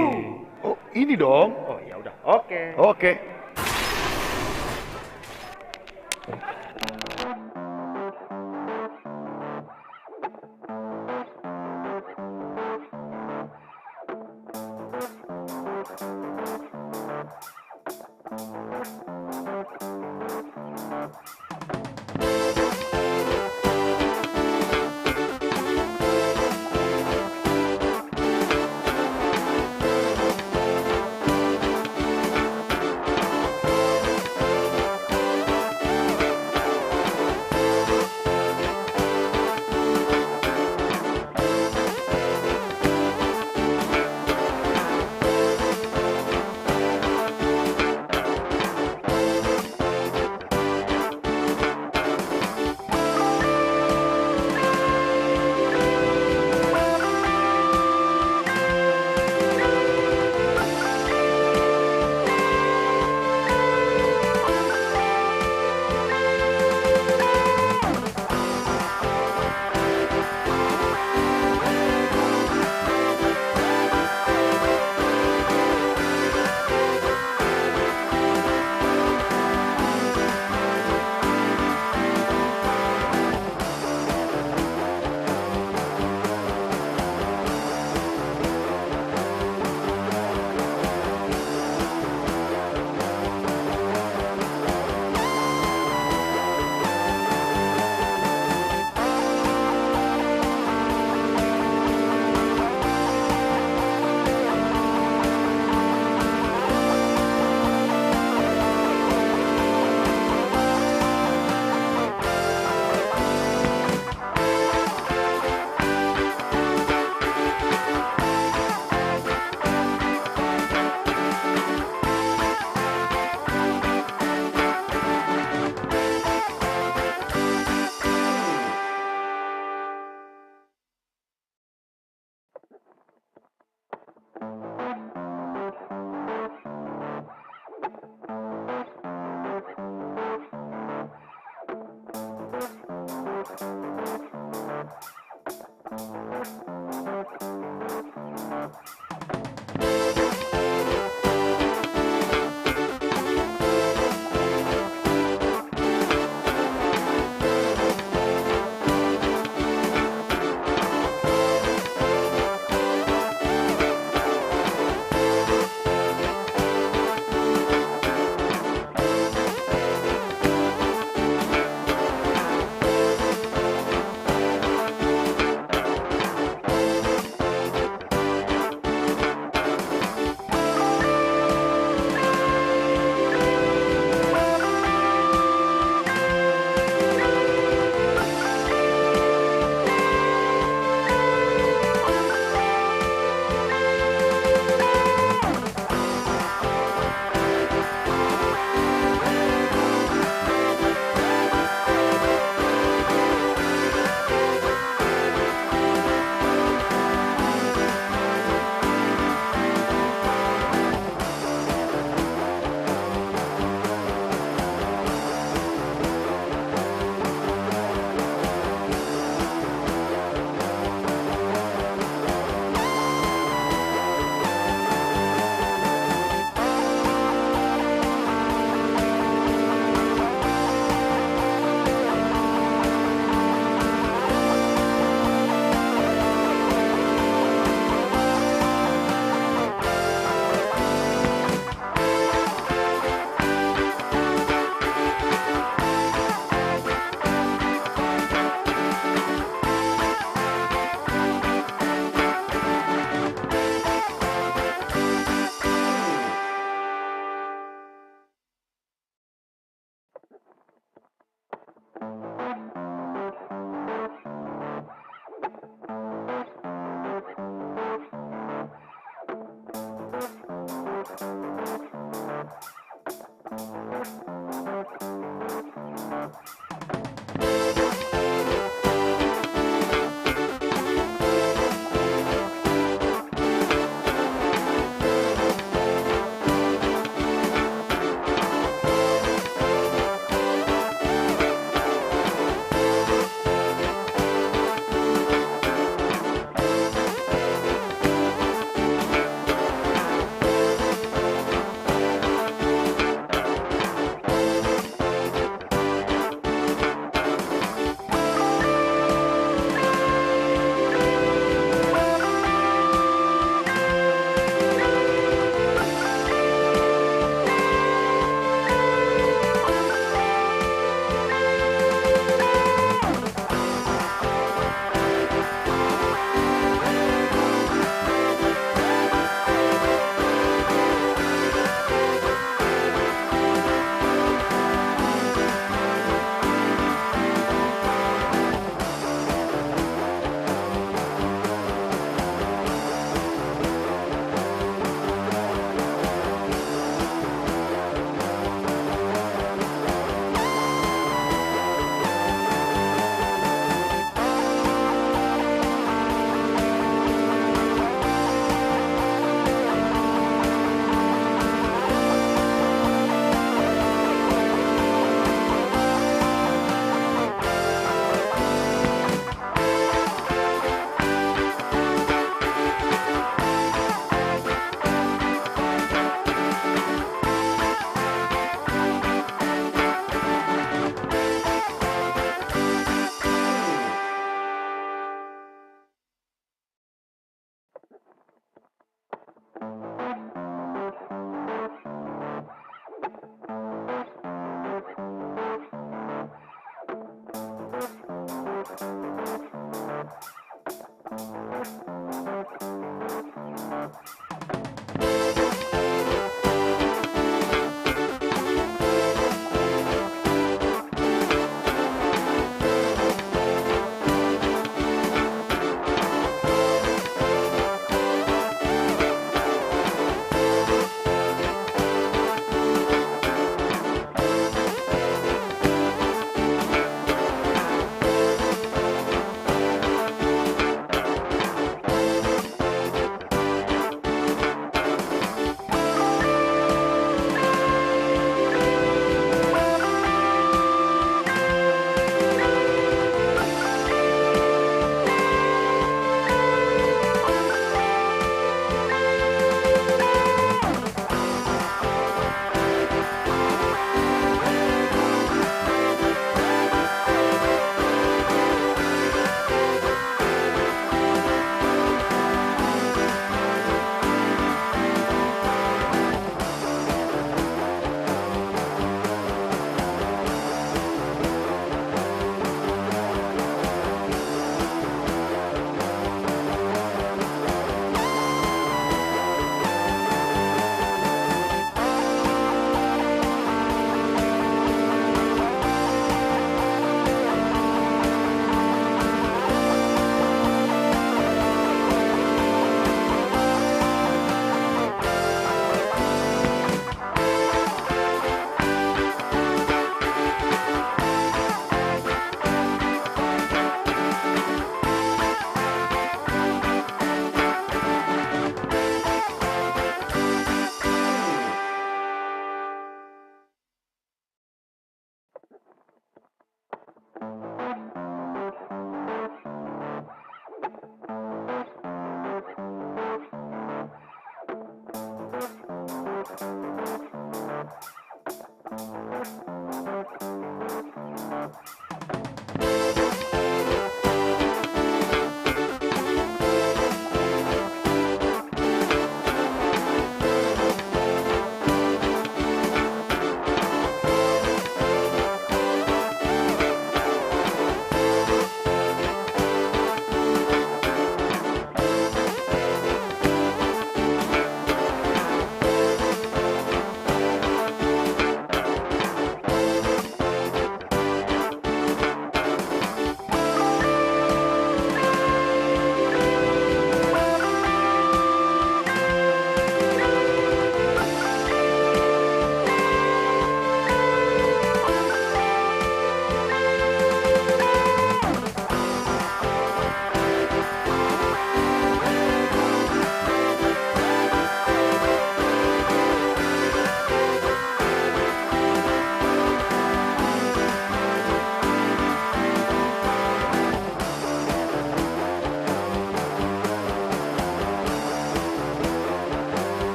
Speaker 2: Oh, ini dong.
Speaker 1: Oh ya udah. Oke.
Speaker 2: Oke.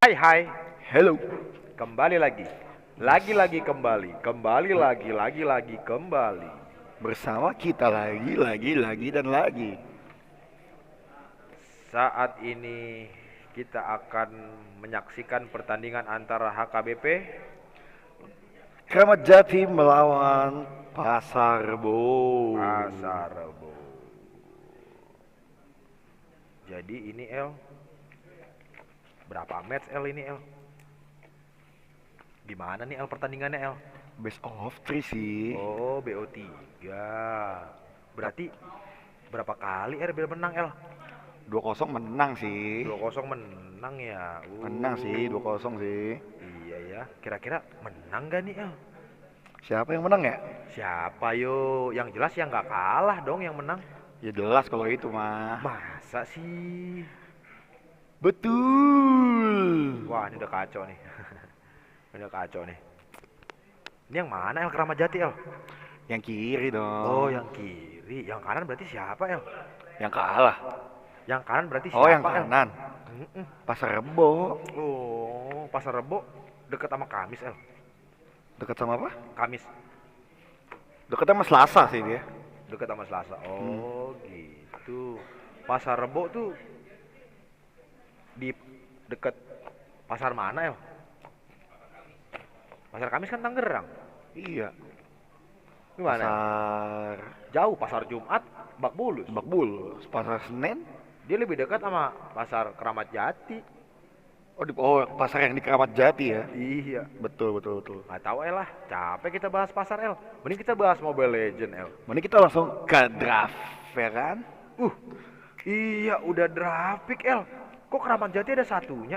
Speaker 1: Hai,
Speaker 2: Hello.
Speaker 1: kembali lagi. Lagi-lagi kembali.
Speaker 2: Bersama kita lagi dan lagi.
Speaker 1: Saat ini kita akan menyaksikan pertandingan antara HKBP
Speaker 2: Kramat Jati melawan Pasar Rebo.
Speaker 1: Pasar Rebo. Jadi ini berapa match ini Gimana nih pertandingannya
Speaker 2: Best of 3 sih.
Speaker 1: Oh, BO3. Berarti berapa kali RB menang
Speaker 2: 2-0 menang sih.
Speaker 1: 2-0 menang ya.
Speaker 2: Menang sih, 2-0 sih.
Speaker 1: Iya ya. Kira-kira menang gak nih
Speaker 2: Siapa yang menang ya?
Speaker 1: Siapa yo? Yang jelas yang nggak kalah dong yang menang.
Speaker 2: Ya jelas kalau itu mah.
Speaker 1: Masa sih?
Speaker 2: Betul.
Speaker 1: Wah, ini udah kacau nih. Ini udah kacau nih. Ini yang mana Kramat Jati
Speaker 2: Yang kiri dong.
Speaker 1: Oh, yang kiri. Yang kanan berarti siapa
Speaker 2: Yang kalah.
Speaker 1: Yang kanan berarti siapa
Speaker 2: Oh, yang kanan.
Speaker 1: Mm-mm.
Speaker 2: Pasar Rebo.
Speaker 1: Oh, Pasar Rebo deket sama Kamis
Speaker 2: Dekat sama apa?
Speaker 1: Kamis
Speaker 2: Dekat sama Selasa sih dia.
Speaker 1: deket sama Selasa. Oh, gitu. Pasar Rebo tuh di deket pasar mana Pasar Kamis kan Tangerang.
Speaker 2: Iya.
Speaker 1: Gimana?
Speaker 2: Pasar
Speaker 1: Jauh. Pasar Jumat Bakbulus.
Speaker 2: Bakbul. Pasar Senen.
Speaker 1: Dia lebih dekat sama Pasar Kramat Jati.
Speaker 2: Oh, pasar yang di Kramat Jati ya.
Speaker 1: Iya.
Speaker 2: Betul.
Speaker 1: Nggak tahu lah. Capek kita bahas pasar Mending kita bahas Mobile Legend
Speaker 2: Mending kita langsung ke draft ya kan?
Speaker 1: Iya, udah draft pick Kok Kramat Jati ada satunya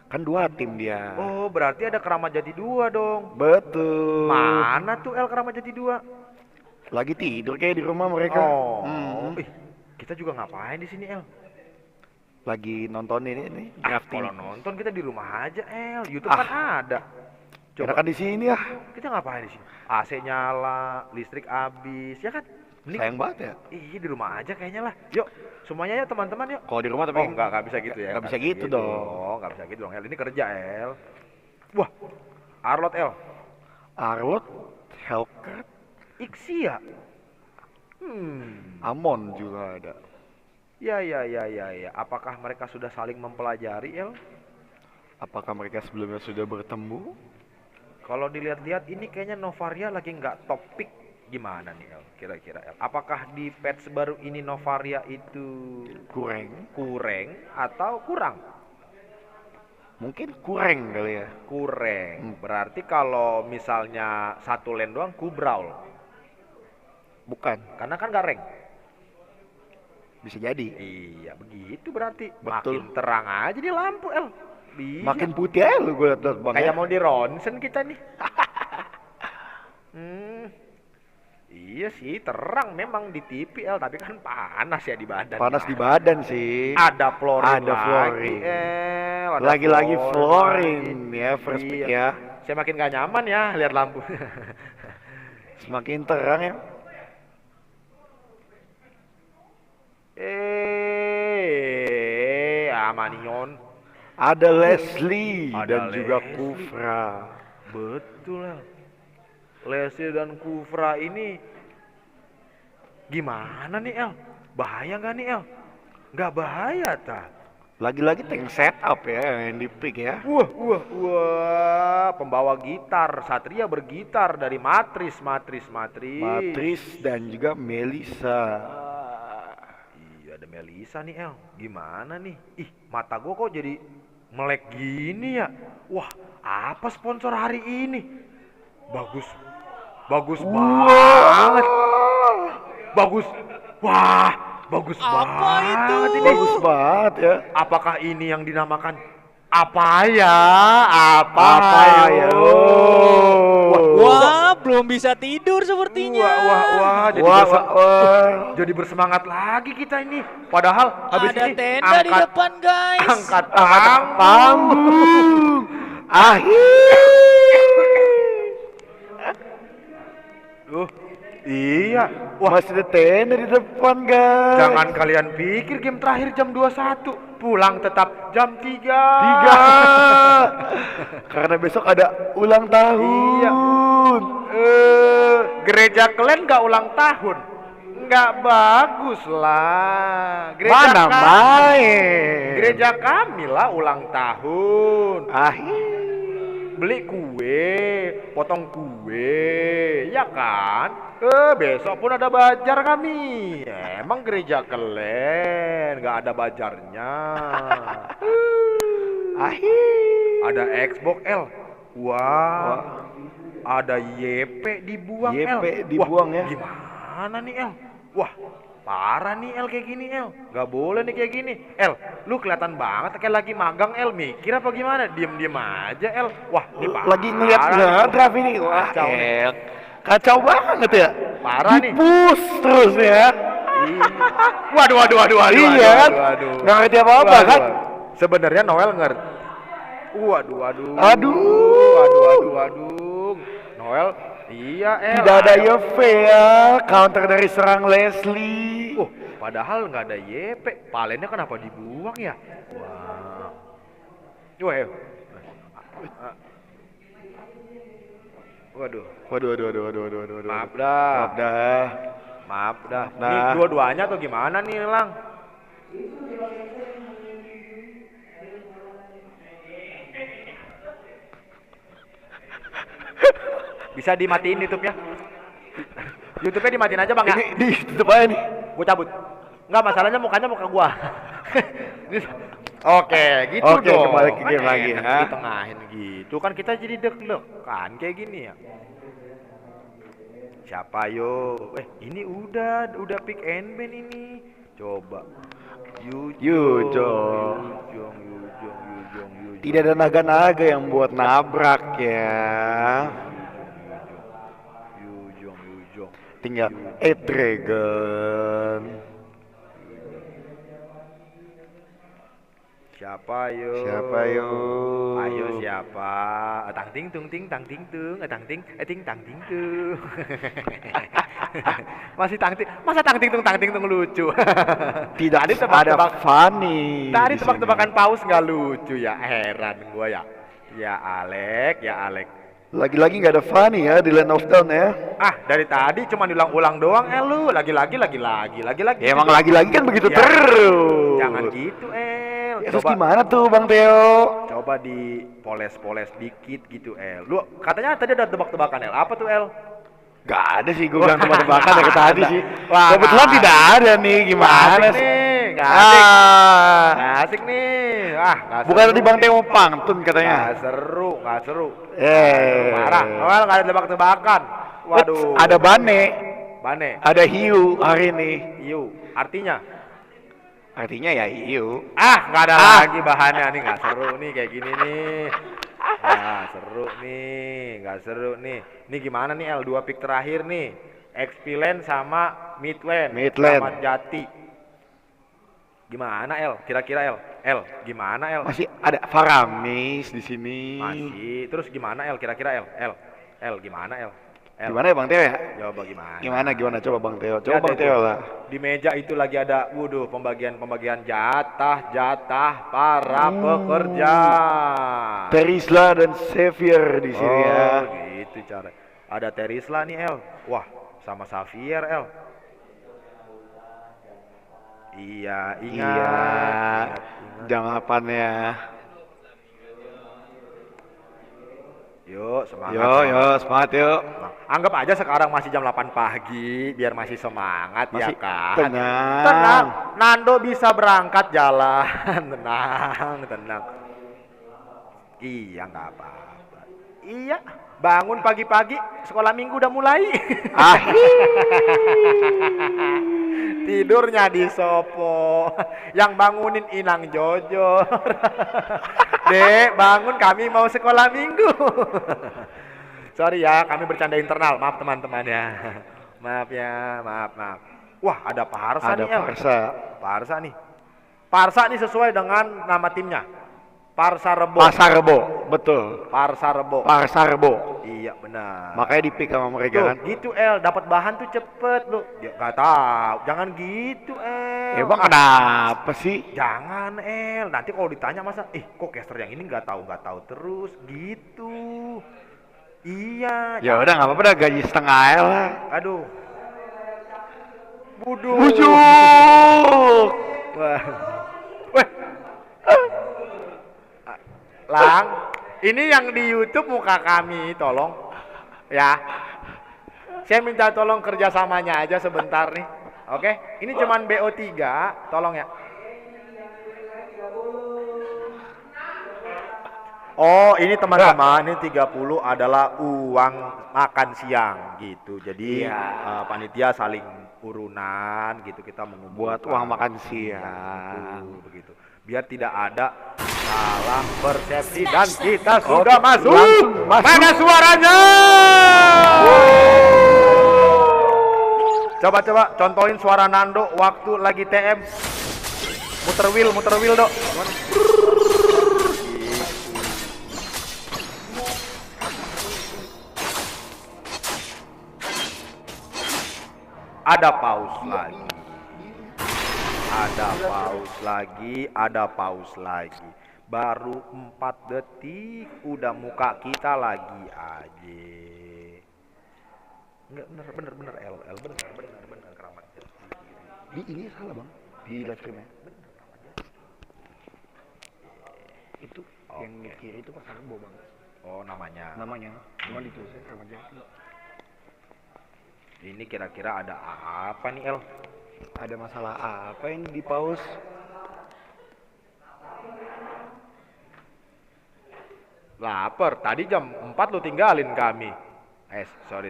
Speaker 2: Kan 2 tim dia.
Speaker 1: Oh, berarti ada Kramat Jati 2 dong.
Speaker 2: Betul.
Speaker 1: Mana tuh Kramat Jati 2?
Speaker 2: Lagi tidur kayak di rumah mereka.
Speaker 1: Oh. Kita juga ngapain di sini
Speaker 2: Lagi nonton ini drafting.
Speaker 1: Kalau nonton kita di rumah aja YouTube kan ada.
Speaker 2: Coba kan di sini ya.
Speaker 1: Kita ngapain di sini? AC nyala, listrik habis, ya kan?
Speaker 2: Sayang banget ya.
Speaker 1: Iya, di rumah aja kayaknya lah. Yuk, semuanya ya teman-teman yuk.
Speaker 2: Kalau di rumah tapi
Speaker 1: Enggak bisa gitu ya.
Speaker 2: Nggak bisa gitu dong.
Speaker 1: Enggak bisa gitu dong. Ini kerja Wah, Arlot
Speaker 2: Arlot, Hellcat,
Speaker 1: Ixia.
Speaker 2: Amon juga ada.
Speaker 1: Ya. Apakah mereka sudah saling mempelajari
Speaker 2: Apakah mereka sebelumnya sudah bertemu?
Speaker 1: Kalau dilihat-lihat ini kayaknya Novaria lagi nggak topik. Gimana nih kira-kira apakah di patch baru ini Novaria itu kurang atau kurang?
Speaker 2: Mungkin kurang kali ya.
Speaker 1: Kurang. Berarti kalau misalnya satu lane doang Kubrawl.
Speaker 2: Bukan.
Speaker 1: Karena kan nggak rank.
Speaker 2: Bisa jadi.
Speaker 1: Iya, begitu berarti.
Speaker 2: Betul.
Speaker 1: Makin terang aja di lampu Iya.
Speaker 2: Makin putih aja lu gue liat bang.
Speaker 1: Kayak mau di ronsen kita nih. Iya sih, terang memang di TV tapi kan panas ya di badan.
Speaker 2: Panas di badan sih.
Speaker 1: Ada flooring.
Speaker 2: Ada flooring.
Speaker 1: Lagi
Speaker 2: flooring ya, first pick ya.
Speaker 1: Saya makin gak nyaman ya lihat lampu.
Speaker 2: Semakin terang ya.
Speaker 1: Amanion.
Speaker 2: Ada Leslie
Speaker 1: Ada
Speaker 2: dan juga
Speaker 1: Leslie.
Speaker 2: Kufra.
Speaker 1: Betul Leslie dan Kufra ini gimana nih bahaya nggak nih nggak bahaya
Speaker 2: Lagi-lagi tank setup ya yang di pick ya.
Speaker 1: Wah, pembawa gitar Satria bergitar dari Matris
Speaker 2: Dan juga Melisa.
Speaker 1: Iya, ada Melisa nih gimana nih mata gua kok jadi melek gini ya. Wah, apa sponsor hari ini? Bagus banget. Bagus banget ini.
Speaker 2: Bagus banget ya.
Speaker 1: Apakah ini yang dinamakan apa ya?
Speaker 4: Wah, belum bisa tidur sepertinya.
Speaker 1: Jadi bersemangat lagi kita ini. Padahal habis
Speaker 4: Ada
Speaker 1: ini
Speaker 4: tenda di depan, guys.
Speaker 1: Angkat
Speaker 2: Panggung.
Speaker 1: Iya. Wah,
Speaker 2: Masih ada tenda di depan, guys.
Speaker 1: jangan kalian pikir game terakhir jam 21, pulang tetap jam 3.
Speaker 2: 3. Karena besok ada ulang tahun.
Speaker 1: Iya. Gereja kalian nggak ulang tahun? Nggak bagus lah.
Speaker 2: Mana main?
Speaker 1: Gereja kami lah ulang tahun. Beli kue, potong kue, ya kan? Besok pun ada bajar kami. Emang gereja kalian nggak ada bajarnya? Ada Xbox L. Wah. Ada YP dibuang L.
Speaker 2: YP dibuang.
Speaker 1: Wah,
Speaker 2: ya.
Speaker 1: gimana nih L? Wah, parah nih L kayak gini L. Gak boleh nih kayak gini. L, lu kelihatan banget kayak lagi magang L. Mikir apa gimana? Diem-diem aja L. Wah, ini parah.
Speaker 2: Lagi ngeliat draft ini. Wah,
Speaker 1: Kacau nih.
Speaker 2: kacau banget ya.
Speaker 1: Parah nih.
Speaker 2: Dipus terus ya.
Speaker 1: Waduh.
Speaker 2: Iya kan? Nggak ngerti apa-apa kan?
Speaker 1: Sebenarnya Noel ngerti. Waduh. Noel, iya
Speaker 2: Tidak ada YP ya. Counter dari serang Leslie.
Speaker 1: Padahal nggak ada YP. Palennya kenapa dibuang ya? Wah. Waduh. Maaf dah. Ini dua-duanya atau gimana nih, Lang? Bisa dimatiin YouTube-nya. YouTube-nya dimatiin aja, Bang ya.
Speaker 2: Ini ditutup aja nih.
Speaker 1: Gua cabut. Enggak, masalahnya mukanya muka gua. Oke, gitu
Speaker 2: Oke,
Speaker 1: dong.
Speaker 2: kembali ke game
Speaker 1: Kan
Speaker 2: lagi,
Speaker 1: enak
Speaker 2: ha?
Speaker 1: ditengahin gitu kan kita jadi deg-degan kayak gini ya. Siapa yo? Ini udah pick and ban ini. Coba.
Speaker 2: Yujong.
Speaker 1: Yujong.
Speaker 2: Tidak ada naga-naga yang buat nabrak ya.
Speaker 1: Yujong.
Speaker 2: Tinggal Dragon.
Speaker 1: Siapa yo? Ayo siapa? Tang ting tung, tang ting tung, tang ting tung. Masih tang ting, masa tang ting tung lucu?
Speaker 2: Tidak
Speaker 1: Tadi
Speaker 2: ada funny.
Speaker 1: Tadi
Speaker 2: di
Speaker 1: tebak-tebakan paus nggak lucu ya, heran gua ya. Ya Alek.
Speaker 2: Lagi-lagi nggak ada funny ya di Land of Dawn ya.
Speaker 1: Dari tadi cuma diulang-ulang doang, lu lagi-lagi.
Speaker 2: Ya emang lagi-lagi kan begitu
Speaker 1: Ya,
Speaker 2: terus.
Speaker 1: Jangan gitu,
Speaker 2: Ya, terus gimana tuh Bang Theo?
Speaker 1: Coba dipoles-poles dikit gitu, Lu katanya tadi ada tebak-tebakan, Apa tuh,
Speaker 2: Gak ada sih, gue bilang tebak-tebakan dari tadi sih.
Speaker 1: Wah,
Speaker 2: Kebetulan tidak ada nih, gimana
Speaker 1: Nggak asik
Speaker 2: sih?
Speaker 1: nih, nggak asik. Nggak asik nih. Nggak
Speaker 2: Bukan
Speaker 1: seru
Speaker 2: tadi Bang
Speaker 1: nih.
Speaker 2: Theo pantun katanya.
Speaker 1: Nggak seru.
Speaker 2: Marah.
Speaker 1: Noel nggak ada tebak-tebakan. Waduh.
Speaker 2: Ada Bane,
Speaker 1: Bane.
Speaker 2: ada Hiu hari ini.
Speaker 1: Iu.
Speaker 2: Artinya ya Hiu.
Speaker 1: Nggak ada lagi bahannya nih, nggak seru nih kayak gini nih. Nggak seru nih. Ini gimana nih L2 pick terakhir nih? Xp-Lane sama Midlane. Sama Jati. Gimana Kira-kira gimana
Speaker 2: Masih ada Faramis di sini.
Speaker 1: Masih. Terus gimana Kira-kira gimana
Speaker 2: Gimana ya Bang Theo ya?
Speaker 1: Coba gimana?
Speaker 2: Gimana coba Bang Theo? Coba
Speaker 1: Lihat
Speaker 2: Bang
Speaker 1: itu.
Speaker 2: Theo lah.
Speaker 1: Di meja itu lagi ada pembagian jatah para pekerja.
Speaker 2: Terisla dan Xavier di sini ya.
Speaker 1: Gitu cara. Ada Terisla nih Wah, sama Xavier Iya, ingat.
Speaker 2: Jangkapannya.
Speaker 1: Yuk, semangat.
Speaker 2: Semangat yuk.
Speaker 1: Anggap aja sekarang masih jam 8 pagi, biar masih semangat ya
Speaker 2: Masih
Speaker 1: kan.
Speaker 2: tenang.
Speaker 1: Nando bisa berangkat jalan. tenang. Iya, nggak apa-apa. Iya, bangun pagi-pagi, sekolah minggu udah mulai. Tidurnya di sopo. Yang bangunin Inang Jojo. Dek, bangun, kami mau sekolah minggu. Sorry ya, kami bercanda internal. Maaf teman-teman ya. Maaf. Wah, ada Parsa nih,
Speaker 2: Parsa.
Speaker 1: Parsa nih sesuai dengan nama timnya. Pasar Rebo.
Speaker 2: Pasar Rebo, betul.
Speaker 1: Pasar Rebo.
Speaker 2: Pasar Rebo.
Speaker 1: Iya benar.
Speaker 2: Makanya di pick sama mereka
Speaker 1: Tuh,
Speaker 2: kan.
Speaker 1: gitu dapat bahan tuh cepet lu. Ya nggak tahu, jangan gitu
Speaker 2: Emang kenapa sih?
Speaker 1: Jangan nanti kalau ditanya masa, kok caster yang ini nggak tahu terus gitu. Iya.
Speaker 2: Ya udah nggak apa-apa dah, gaji setengah L lah.
Speaker 1: Aduh. Bujuk. Wah. Weh. Lang, ini yang di YouTube muka kami, tolong ya. Saya minta tolong kerjasamanya aja sebentar nih. Oke, ini cuman BO3, tolong ya. Oh, ini teman-teman, ini 30 adalah uang makan siang gitu. Jadi panitia saling urunan gitu, kita mengumpulkan
Speaker 2: Buat uang makan siang.
Speaker 1: Begitu. Biar tidak ada salah persepsi dan kita sudah masuk. Mana suaranya? Coba contohin suara Nando waktu lagi TM. Muter wheel dok. Ada pause lagi. Baru 4 detik udah muka kita lagi aja. Enggak bener L bener keramat.
Speaker 2: Di ini salah bang, di live streamnya. Itu yang di kiri itu Pasar Rebo bang.
Speaker 1: Oh namanya.
Speaker 2: Cuma ditulisnya Kramat Jati.
Speaker 1: Ini kira-kira ada apa nih El?
Speaker 2: Ada masalah apa yang di pause?
Speaker 1: Lapar, tadi jam 4 lu tinggalin kami. Sorry.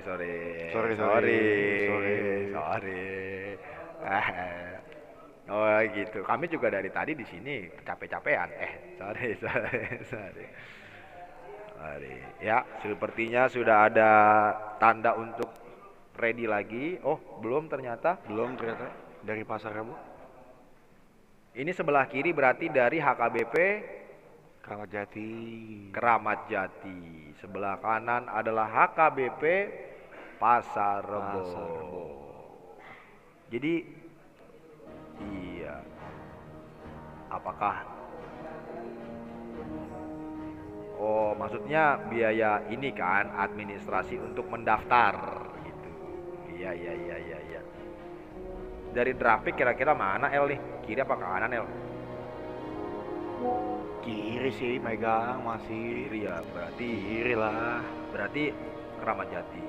Speaker 1: Oh gitu. Kami juga dari tadi di sini capek-capean. Sorry. Ya, sepertinya sudah ada tanda untuk ready lagi. Oh, belum ternyata.
Speaker 2: Dari Pasar Rebo.
Speaker 1: Ini sebelah kiri berarti dari HKBP Kramat Jati. Sebelah kanan adalah HKBP Pasar Rebo. Jadi iya. Apakah maksudnya biaya ini kan administrasi untuk mendaftar gitu. Iya. Dari Drapik kira-kira mana El nih? Kiri apa kanan El?
Speaker 2: Kiri sih megang masih.
Speaker 1: Kiri ya, berarti
Speaker 2: Kiri lah.
Speaker 1: Berarti Kramat Jati.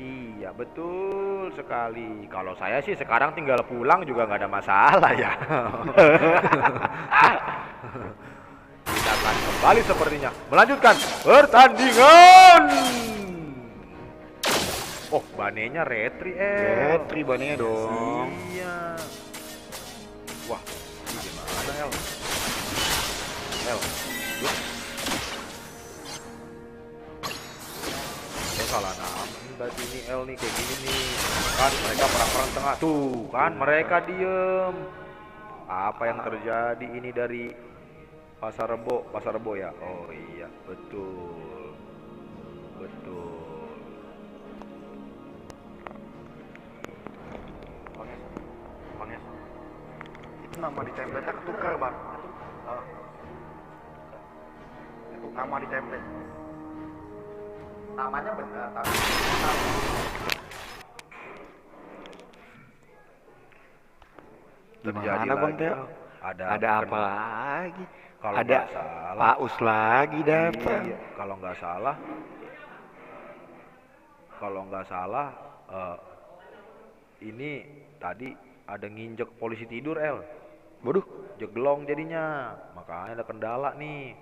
Speaker 1: Iya betul sekali. Kalau saya sih sekarang tinggal pulang juga nggak ada masalah ya. Kita akan kembali sepertinya melanjutkan pertandingan. Oh, banenya retri
Speaker 2: Retri bannya dong.
Speaker 1: Iya. Wah, ini gimana El? Salah nama berarti ini L nih kayak gini nih. Kan mereka perang tengah. Tuh kan mereka diem. Apa yang terjadi ini dari Pasar Rebo ya? Oh iya, betul.
Speaker 2: Bang, itu nama di template ketukar bang. Itu nama di template.
Speaker 1: Namanya benar tapi
Speaker 2: Gimana bang Teo? Ada apa lagi?
Speaker 1: Kalau
Speaker 2: ada
Speaker 1: nggak salah,
Speaker 2: Pak Us lagi datang.
Speaker 1: Iya, kalau nggak salah ini tadi ada nginjek polisi tidur El.
Speaker 2: Waduh,
Speaker 1: Jeglong jadinya, makanya ada kendala nih.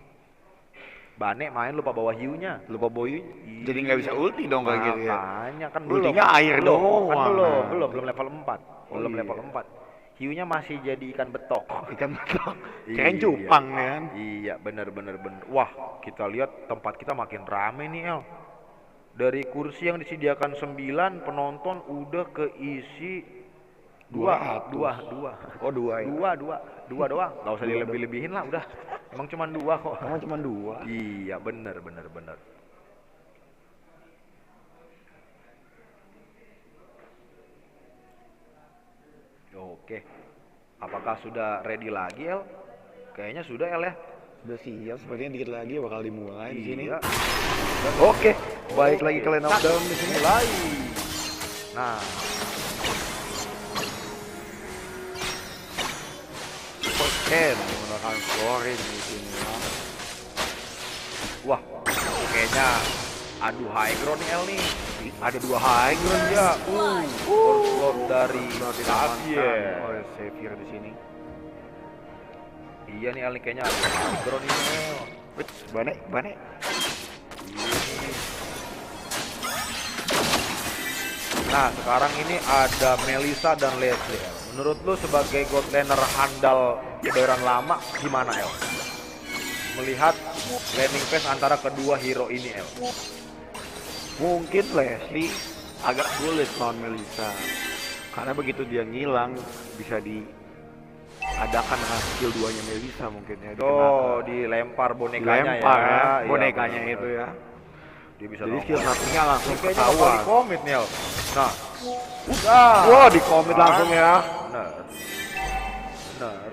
Speaker 1: Bane main lupa bawa hiunya.
Speaker 2: lupa boy. Jadi nggak bisa ulti dong kayak gitu ya.
Speaker 1: Makanya kan
Speaker 2: Ultinya air doang.
Speaker 1: Kan belum level 4. Belum level 4. Hiunya masih jadi ikan betok.
Speaker 2: Ikan betok. Kirain cupang kan.
Speaker 1: Iya, bener. Wah, kita lihat tempat kita makin rame nih El. Dari kursi yang disediakan 9 penonton udah keisi
Speaker 2: Oh, 2 ya.
Speaker 1: Dua doang. Gak usah dilebih-lebihin lah, udah. Emang cuma 2 kok.
Speaker 2: Emang cuma 2.
Speaker 1: Iya, bener. Oke. Apakah sudah ready lagi, El? Kayaknya sudah, El ya.
Speaker 2: Udah siap, sepertinya dikit lagi bakal dimulai di sini.
Speaker 1: Iya.
Speaker 2: Oke, baik lagi ke line of down di sini.
Speaker 1: Mulai. Nah,
Speaker 2: Ken menggunakan Florin di sini.
Speaker 1: wah, kayaknya adu high ground nih, El nih.
Speaker 2: Ada 2 high ground
Speaker 1: Ya, forward dari Xavier.
Speaker 2: oleh Xavier di sini.
Speaker 1: Iya nih, El nih kayaknya adu high ground ini, El.
Speaker 2: Wih, Bane.
Speaker 1: Nah, sekarang ini ada Melissa dan Leslie, El. Menurut lu sebagai god laner handal kebayoran lama gimana, El? Melihat laning phase antara kedua hero ini, El.
Speaker 2: Mungkin Leslie agak sulit lawan Melissa. Karena begitu dia ngilang bisa diadakan dengan skill 2-nya Melissa mungkin ya.
Speaker 1: Oh, dilempar bonekanya
Speaker 2: dilempar
Speaker 1: ya.
Speaker 2: ya,
Speaker 1: Iya,
Speaker 2: bonekanya
Speaker 1: bener-bener.
Speaker 2: itu ya.
Speaker 1: Dia bisa
Speaker 2: Jadi
Speaker 1: nongol.
Speaker 2: skill satunya langsung
Speaker 1: Kayaknya bakal
Speaker 2: ketahuan.
Speaker 1: di-commit nih, El. Nah. Udah.
Speaker 2: Wah, di komit langsung ya.
Speaker 1: Bener.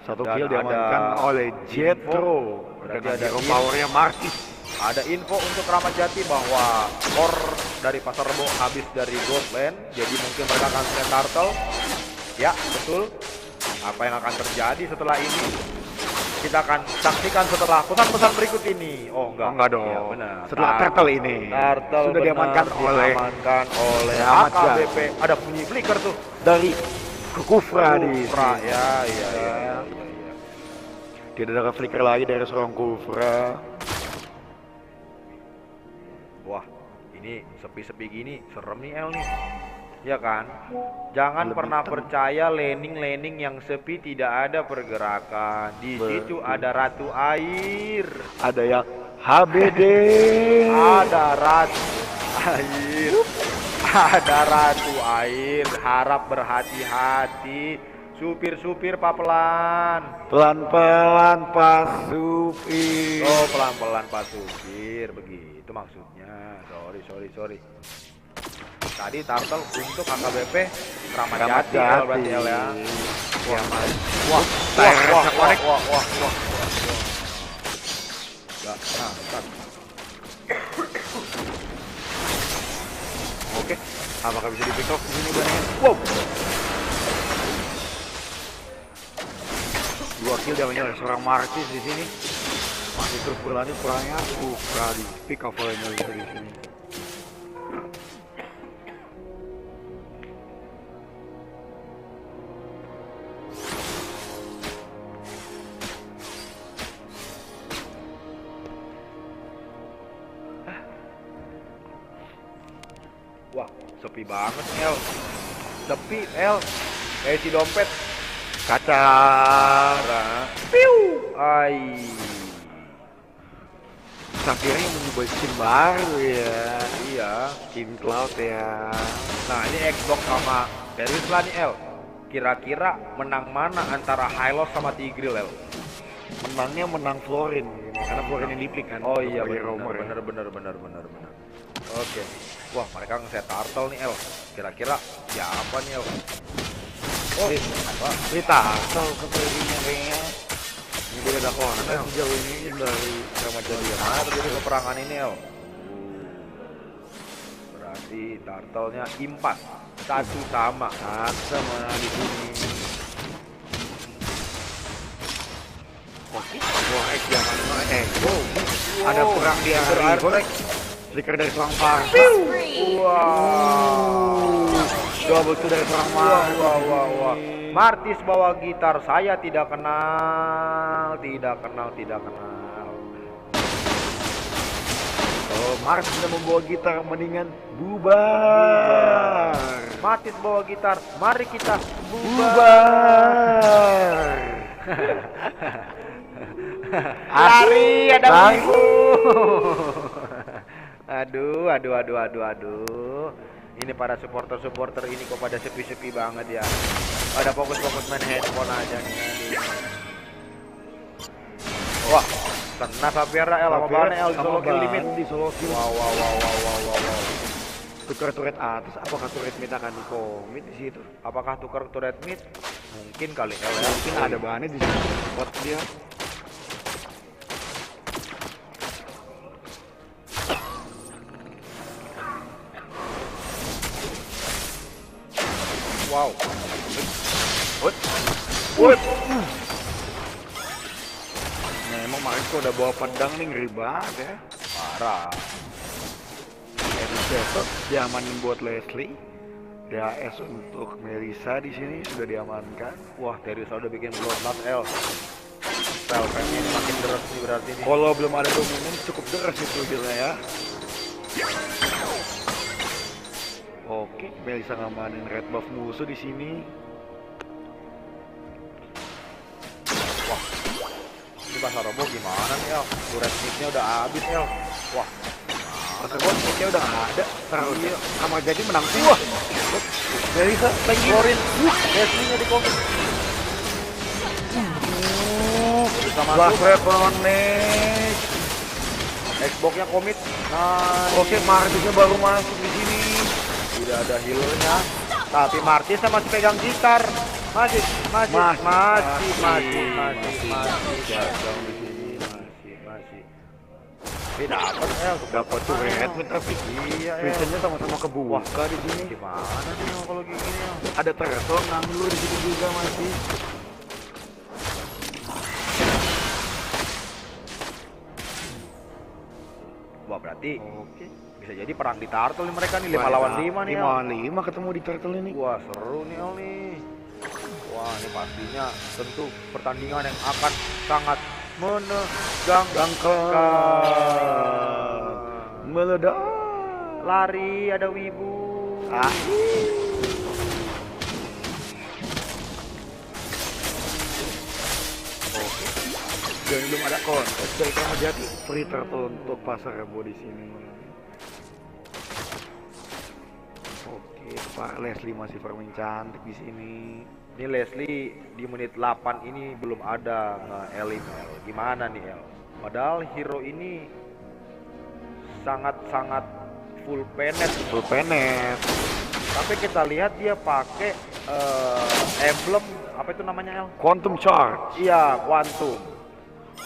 Speaker 2: Satu
Speaker 1: Dan
Speaker 2: kill diamankan
Speaker 1: ada
Speaker 2: oleh Jetro.
Speaker 1: Berarti
Speaker 2: Dengan
Speaker 1: ada
Speaker 2: hero powernya Marquis.
Speaker 1: Ada info untuk Ramadjati Jati bahwa core dari Pasar Rebo habis dari Ghostland, jadi mungkin mereka akan send turtle. Ya, betul. Apa yang akan terjadi setelah ini? Kita akan saksikan setelah pesan-pesan berikut ini. Oh, enggak.
Speaker 2: Enggak dong.
Speaker 1: Iya, benar.
Speaker 2: Setelah turtle ini.
Speaker 1: Turtle
Speaker 2: Sudah diamankan oleh Ramadjati.
Speaker 1: AKBP. Ada bunyi flicker tuh.
Speaker 2: dari Kufra di
Speaker 1: Kufra,
Speaker 2: sini.
Speaker 1: ya.
Speaker 2: Tidak ada flicker lagi dari seorang Kufra.
Speaker 1: Wah, ini sepi-sepi gini, serem nih, El nih. Ya kan? Jangan
Speaker 2: Lebih
Speaker 1: pernah
Speaker 2: tenang.
Speaker 1: percaya laning-laning yang sepi tidak ada pergerakan. Di situ
Speaker 2: Betul.
Speaker 1: ada ratu air.
Speaker 2: Ada yang HBD.
Speaker 1: Ada ratu air. Ada ratu air. Harap berhati-hati. Supir-supir pelan.
Speaker 2: Pelan-pelan Pak Supir.
Speaker 1: Oh, pelan-pelan Pak Supir. Begitu maksudnya. Sorry. Tadi turtle untuk AKBP Ramadjati, El, berarti, El ya. Wah. Nggak, nah.
Speaker 2: Oke, apakah bisa di pick off di sini barangnya?
Speaker 1: Wow.
Speaker 2: 2 kill diambil oleh seorang Marquis di sini. Masih terus berlanjut perangnya. Kufra di pick off oleh Melissa di sini.
Speaker 1: Wah, sepi banget, El. Sepi, El. Si dompet.
Speaker 2: Kaca.
Speaker 1: Piu. Ai.
Speaker 2: Akhirnya mencoba skin baru ya.
Speaker 1: Iya.
Speaker 2: Skin Cloud ya.
Speaker 1: Nah, ini Xbox sama Terisla nih, El. Kira-kira menang mana antara Hylos sama Tigreal, El?
Speaker 2: Menangnya menang Florin. Karena Florin yang di-pick kan.
Speaker 1: Oh iya,
Speaker 2: Sebagai rumor ya.
Speaker 1: bener. Oke. Wah, mereka nge-set turtle nih, El. Kira-kira siapa nih, El? Oh, apa?
Speaker 2: Kita asal keterinya kayaknya. Ini dia ada konten sejauh ini dari Ramadjati ya.
Speaker 1: Mana terjadi peperangan ini, El? Berarti turtle-nya impas. Satu sama.
Speaker 2: Sama di sini. Oke. Wah, X zaman ada perang di area Gorek. Flicker dari seorang Parsa.
Speaker 1: Wow.
Speaker 2: Double kill dari seorang Marquis.
Speaker 1: Wah. Martis bawa gitar, saya tidak kenal.
Speaker 2: Oh, Marquis sudah membawa gitar, mendingan bubar.
Speaker 1: Martis bawa gitar, mari kita
Speaker 2: Bubar.
Speaker 1: Lari, ada
Speaker 2: Lari.
Speaker 1: ibu. Aduh. Ini para supporter ini kok pada sepi-sepi banget ya. Pada fokus-fokus main handphone aja nih. Wah, kena Sapiera El sama Bane El di solo kill limit.
Speaker 2: Di solo kill.
Speaker 1: Wow.
Speaker 2: Tukar turret atas, apakah turret mid akan di komit di situ?
Speaker 1: Apakah tukar turret mid? Mungkin kali El ya.
Speaker 2: Mungkin ada Bane di situ. Spot dia.
Speaker 1: Wow.
Speaker 2: Wut. Nah, emang Marco udah bawa pedang nih, ngeri banget ya.
Speaker 1: Parah.
Speaker 2: Besok diamanin buat Leslie. DAS untuk Melissa di sini sudah diamankan.
Speaker 1: Wah, Teresa udah bikin bloodlust El. Spellcraftnya ini makin deras nih berarti nih.
Speaker 2: Kalau belum ada dominan cukup deras itu dia ya. Oke, Melissa ngamanin red buff musuh di sini.
Speaker 1: Wah, ini Pasar Robo gimana nih El? Turret mid-nya udah habis El. Wah,
Speaker 2: Pasar Robo-nya udah ada. Iya, sama jadi menang. Wah, Melissa lagi.
Speaker 1: Florin, Leslie-nya di komit. Bisa
Speaker 2: Blast
Speaker 1: masuk.
Speaker 2: weapon next.
Speaker 1: Xbox-nya komit. Nah,
Speaker 2: Oke, Martisnya baru masuk di sini.
Speaker 1: tidak ada healer-nya. Tapi Martisnya masih pegang gitar. Masih. Dapat El,
Speaker 2: Dapat tuh red mid tapi
Speaker 1: iya El.
Speaker 2: visionnya sama-sama kebuka di sini.
Speaker 1: Gimana nih El, kalau kayak gini El?
Speaker 2: Ada turtle ngambil di sini juga masih.
Speaker 1: Wah, berarti
Speaker 2: Oke.
Speaker 1: bisa jadi perang di turtle nih mereka nih 5 lawan 5 nih El.
Speaker 2: 5 lawan 5 ketemu di turtle ini.
Speaker 1: Wah, seru nih El nih. Wah, ini pastinya tentu pertandingan yang akan sangat menegangkan.
Speaker 2: Meledak.
Speaker 1: Lari ada wibu.
Speaker 2: Dan belum ada kontes dari kamu jadi free turtle untuk pasar rebo di sini. Oke, Pak Leslie masih farming cantik di sini.
Speaker 1: Ini Leslie di menit 8 ini belum ada nge-elim El. Gimana nih El? Padahal hero ini sangat-sangat full penet.
Speaker 2: Full penet.
Speaker 1: Tapi kita lihat dia pakai emblem apa itu namanya El?
Speaker 2: Quantum charge
Speaker 1: Iya, Quantum.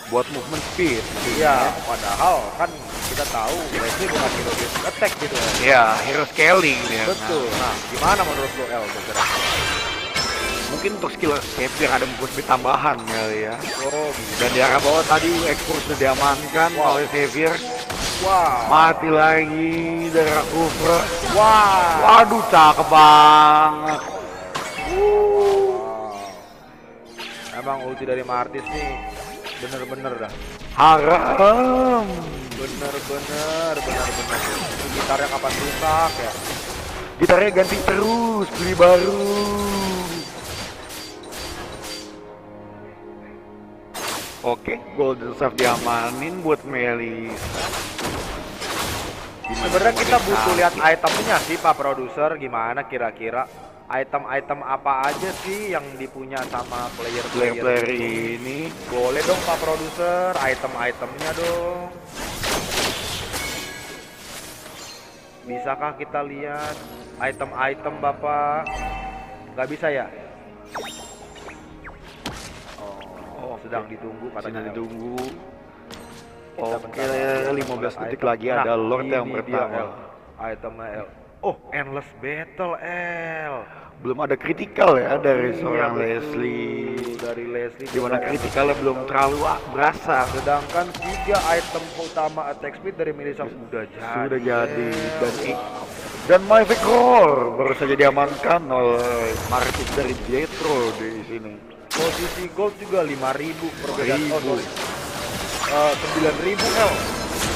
Speaker 2: buat movement speed.
Speaker 1: Iya, padahal kan kita tahu Leslie bukan hero basic attack gitu El.
Speaker 2: Iya, hero scaling dia.
Speaker 1: Betul. Nah, gimana menurut lo El? Kira-kira?
Speaker 2: Mungkin untuk skill escape biar ada movement speed tambahan kali ya.
Speaker 1: Oh, gitu.
Speaker 2: Dan di arah bawah tadi export sudah diamankan oleh Xavier.
Speaker 1: Wow.
Speaker 2: Mati lagi dari Kufra.
Speaker 1: Wow.
Speaker 2: Waduh, cakep banget.
Speaker 1: Emang ulti dari Martis nih bener-bener dah.
Speaker 2: Haram.
Speaker 1: Bener-bener. Itu gitarnya kapan rusak ya?
Speaker 2: Gitarnya ganti terus, beli baru. Oke, Golden Staff diamanin buat Melissa.
Speaker 1: Sebenarnya kita butuh lihat itemnya sih Pak Produser, gimana kira-kira item-item apa aja sih yang dipunya sama player-player
Speaker 2: ini.
Speaker 1: Boleh dong Pak Produser, item-itemnya dong. Bisakah kita lihat item-item Bapak? Nggak bisa ya? Oh, sedang ditunggu katanya.
Speaker 2: Ditunggu.
Speaker 1: Kita
Speaker 2: Oke,
Speaker 1: bentar,
Speaker 2: 15 detik
Speaker 1: item.
Speaker 2: lagi ada Lord yang
Speaker 1: ini
Speaker 2: pertama.
Speaker 1: dia, L. Itemnya L. Oh, Endless Battle L.
Speaker 2: Belum ada kritikal ya dari
Speaker 1: Iya,
Speaker 2: seorang
Speaker 1: betul.
Speaker 2: Leslie.
Speaker 1: Dari Leslie.
Speaker 2: Dimana kritikalnya belum terlalu berasa.
Speaker 1: Sedangkan 3 item utama attack speed dari Melissa sudah jadi.
Speaker 2: Dan Mavic Roar baru saja diamankan oleh Martis dari Jetro di sini.
Speaker 1: Posisi gold juga 5.000 perbedaan. Oh, sorry. 9.000 L.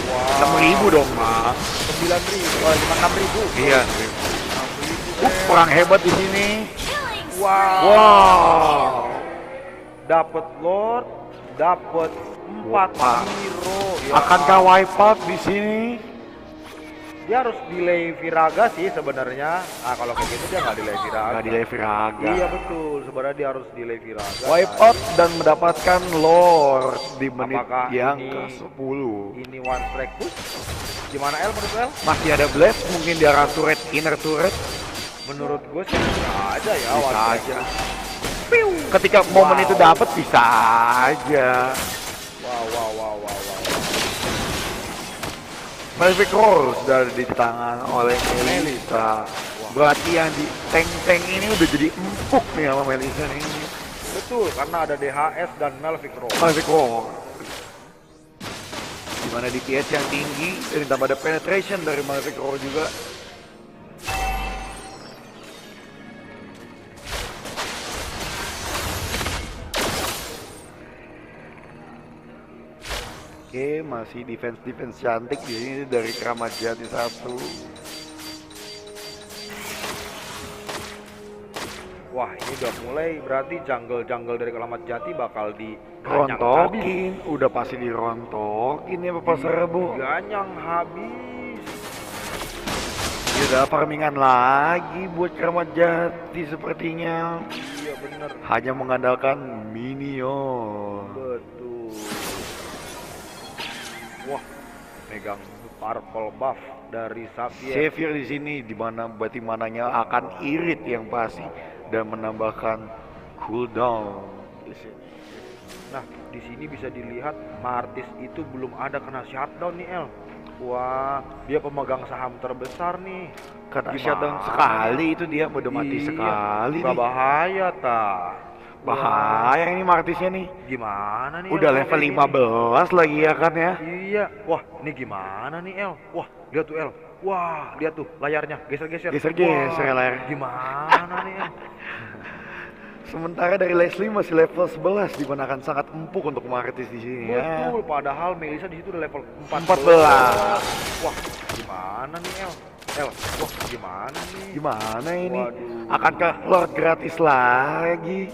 Speaker 1: Wow.
Speaker 2: 6.000 dong, Mak.
Speaker 1: 9.000. Oh, 56.000.
Speaker 2: Iya.
Speaker 1: 6.000.
Speaker 2: Perang hebat di sini.
Speaker 1: Wow.
Speaker 2: Wow.
Speaker 1: Dapat Lord, dapat 4
Speaker 2: Wah.
Speaker 1: hero. Ya.
Speaker 2: Akankah wipe out di sini?
Speaker 1: Dia harus delay Viraga sih sebenarnya. Nah kalau kayak gitu dia nggak delay Viraga.
Speaker 2: Nggak delay Viraga.
Speaker 1: Iya betul, sebenarnya dia harus delay Viraga.
Speaker 2: Wipe out dan mendapatkan Lord di menit
Speaker 1: Apakah
Speaker 2: yang
Speaker 1: ini-
Speaker 2: ke-10.
Speaker 1: Ini one strike push. Gimana El menurut El?
Speaker 2: Masih ada blast, mungkin di arah turret, inner turret.
Speaker 1: Menurut gue sih bisa aja ya.
Speaker 2: Bisa
Speaker 1: one strike
Speaker 2: aja.
Speaker 1: push.
Speaker 2: Ketika momen
Speaker 1: Wow.
Speaker 2: itu dapat bisa aja.
Speaker 1: Wow.
Speaker 2: Malefic Roar sudah di tangan oleh Melissa. Berarti yang di tank-tank ini udah jadi empuk nih sama Melissa ini.
Speaker 1: Betul, karena ada DHS dan Malefic Roar.
Speaker 2: Malefic Roar. Dimana DPS yang tinggi dan ditambah ada penetration dari Malefic Roar juga. Oke, masih defense cantik di sini dari Kramat Jati 1.
Speaker 1: Wah, ini udah mulai berarti jungle dari Keramat Jati bakal di
Speaker 2: Rontokin, udah pasti dirontokin ya Bapak Serbu.
Speaker 1: Ganyang habis.
Speaker 2: Tidak farmingan lagi buat Kramat Jati sepertinya.
Speaker 1: Iya bener.
Speaker 2: Hanya mengandalkan minion.
Speaker 1: Betul. Wah, megang purple buff dari Xavier.
Speaker 2: Xavier di sini di mana berarti mananya akan irit yang pasti dan menambahkan cooldown di sini.
Speaker 1: Nah, di sini bisa dilihat Martis itu belum ada kena shutdown nih El. Wah, dia pemegang saham terbesar nih.
Speaker 2: Kata
Speaker 1: Gimana
Speaker 2: shutdown sekali itu dia udah mati
Speaker 1: Iya,
Speaker 2: sekali nih.
Speaker 1: Bahaya ta.
Speaker 2: Bahaya ini Martisnya nih.
Speaker 1: Gimana nih?
Speaker 2: Udah
Speaker 1: El,
Speaker 2: level
Speaker 1: kayak gini?
Speaker 2: 15 lagi ya kan ya.
Speaker 1: Iya. Wah, ini gimana nih El? Wah, lihat tuh El. Wah, lihat tuh layarnya geser-geser.
Speaker 2: Geser-geser
Speaker 1: Wah,
Speaker 2: layar.
Speaker 1: Gimana nih El?
Speaker 2: Sementara dari Leslie masih level 11 di mana akan sangat empuk untuk Martis di sini ya.
Speaker 1: Betul, padahal Melissa di situ udah level
Speaker 2: 14.
Speaker 1: Wah, gimana nih El? El, wah gimana nih?
Speaker 2: Gimana ini?
Speaker 1: Waduh.
Speaker 2: Akankah Lord gratis lagi?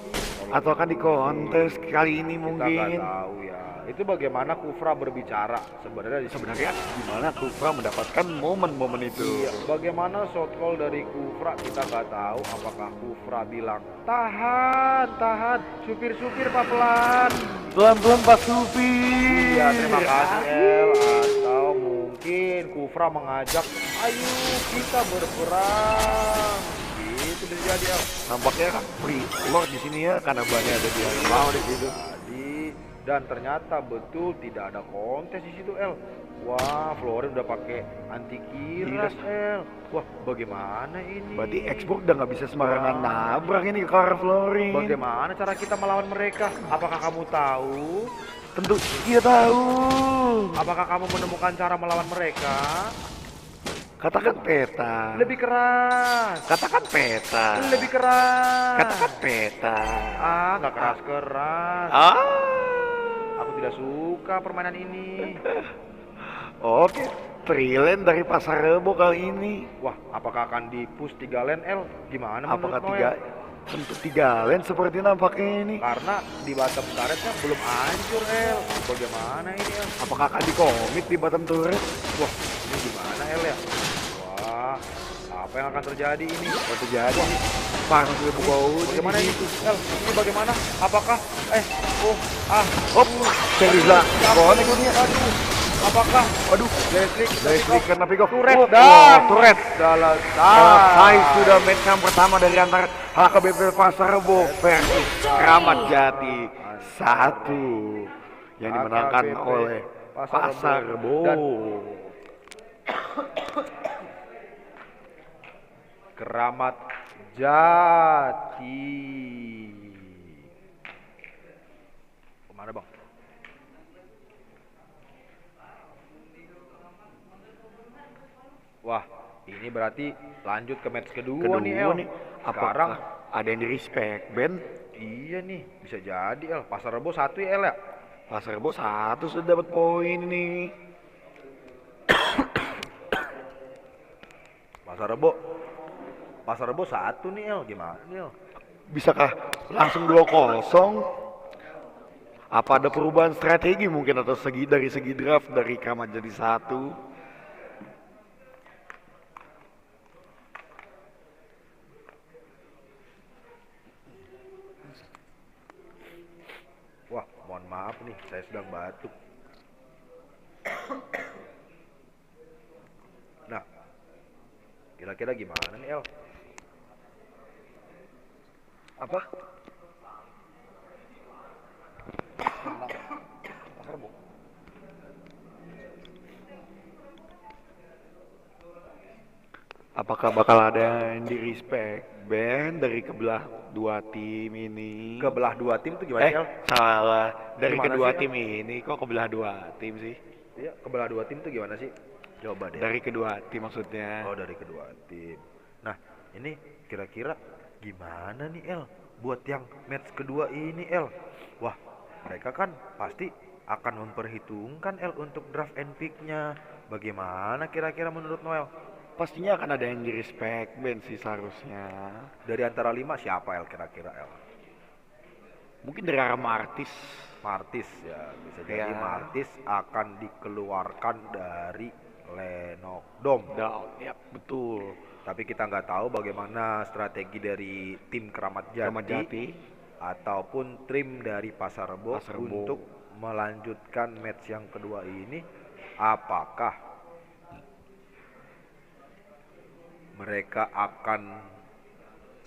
Speaker 2: Atau akan dikontes kali ini
Speaker 1: Kita nggak
Speaker 2: mungkin?
Speaker 1: tahu ya. Itu bagaimana Kufra berbicara sebenarnya di sini.
Speaker 2: Sebenarnya gimana Kufra mendapatkan momen-momen itu?
Speaker 1: Iya, bagaimana shot call dari Kufra kita nggak tahu. Apakah Kufra bilang tahan, supir pelan.
Speaker 2: Pelan-pelan Pak Supir.
Speaker 1: Iya, terima kasih El. Atau mungkin Kufra mengajak, ayo kita berperang. Itu bisa jadi El.
Speaker 2: Nampaknya kan free Lord di sini ya karena banyak ada di mau di situ.
Speaker 1: Jadi dan ternyata betul tidak ada kontes di situ El. Wah, Florin udah pakai anti kiras El. Wah, bagaimana ini?
Speaker 2: Berarti Xbox udah nggak bisa sembarangan nabrak ini ke arah Florin.
Speaker 1: Bagaimana cara kita melawan mereka? Apakah kamu tahu?
Speaker 2: Tentu dia tahu.
Speaker 1: Apakah kamu menemukan cara melawan mereka?
Speaker 2: Katakan peta.
Speaker 1: Lebih keras.
Speaker 2: Katakan peta.
Speaker 1: Lebih keras.
Speaker 2: Katakan peta.
Speaker 1: Ah, nggak keras-keras.
Speaker 2: Ah.
Speaker 1: Aku tidak suka permainan ini.
Speaker 2: Oke, 3 lane dari Pasar Rebo kali ini.
Speaker 1: Wah, apakah akan di-push 3 lane L? Gimana
Speaker 2: Apakah
Speaker 1: menurut
Speaker 2: tiga?
Speaker 1: Noel?
Speaker 2: Tentu 3 lane seperti nampaknya ini.
Speaker 1: Karena di bottom turretnya belum hancur El. Bagaimana ini El?
Speaker 2: Apakah akan dikomit di bottom turret?
Speaker 1: Wah, ini gimana El ya? Wah, apa yang akan terjadi ini?
Speaker 2: Apa terjadi? Panas sudah buka
Speaker 1: Bagaimana ini? El, ini bagaimana? Apakah?
Speaker 2: Hop, seriuslah. Konek
Speaker 1: Aduh, aduh. Apakah?
Speaker 2: Aduh, Leslie kena pick off.
Speaker 1: Turret
Speaker 2: Wah,
Speaker 1: dan
Speaker 2: turret.
Speaker 1: selesai.
Speaker 2: Sudah match yang pertama dari antara HKBP Pasar Rebo versus Kramat Jati 1 yang dimenangkan
Speaker 1: HKBP
Speaker 2: oleh Pasar Rebo.
Speaker 1: Dan- Keramat Jati. Kemana bang? Wah, ini berarti lanjut ke match kedua nih El.
Speaker 2: nih,
Speaker 1: Sekarang
Speaker 2: apakah ada yang di respect Ben?
Speaker 1: iya nih, bisa jadi El. Pasar Rebo 1 ya El ya.
Speaker 2: Pasar Rebo 1 sudah dapat poin nih.
Speaker 1: Pasar Rebo 1 nih El. Gimana nih El?
Speaker 2: Bisakah langsung 2-0? Apa ada perubahan strategi mungkin atau dari segi draft dari Kramat Jati 1?
Speaker 1: Wah, mohon maaf nih, saya sedang batuk. Nah, kira-kira gimana nih El?
Speaker 2: Apa? Tentang pasar bu. Apakah bakal ada yang di respect band dari kebelah dua tim ini?
Speaker 1: Kebelah dua tim tuh gimana El?
Speaker 2: Salah. Dari
Speaker 1: Gimana
Speaker 2: kedua
Speaker 1: sih,
Speaker 2: tim ini kok kebelah dua tim sih?
Speaker 1: Iya, kebelah dua tim tuh gimana sih? Coba deh.
Speaker 2: Dari kedua tim maksudnya.
Speaker 1: Oh, dari kedua tim. Nah, ini kira-kira gimana nih El? Buat yang match kedua ini El. Wah, mereka kan pasti akan memperhitungkan El untuk draft and pick-nya. Bagaimana kira-kira menurut Noel?
Speaker 2: Pastinya akan ada yang di respect band sih seharusnya.
Speaker 1: Dari antara 5 siapa El kira-kira El?
Speaker 2: Mungkin dari arah Martis.
Speaker 1: Martis ya, bisa jadi
Speaker 2: Ya.
Speaker 1: Martis akan dikeluarkan dari Lenokdom.
Speaker 2: Ya betul.
Speaker 1: Tapi kita nggak tahu bagaimana strategi dari tim Keramat Jati,
Speaker 2: Keramat Jati.
Speaker 1: ataupun tim dari Pasar Rebo
Speaker 2: Pasar Rebo.
Speaker 1: untuk melanjutkan match yang kedua ini. Apakah mereka akan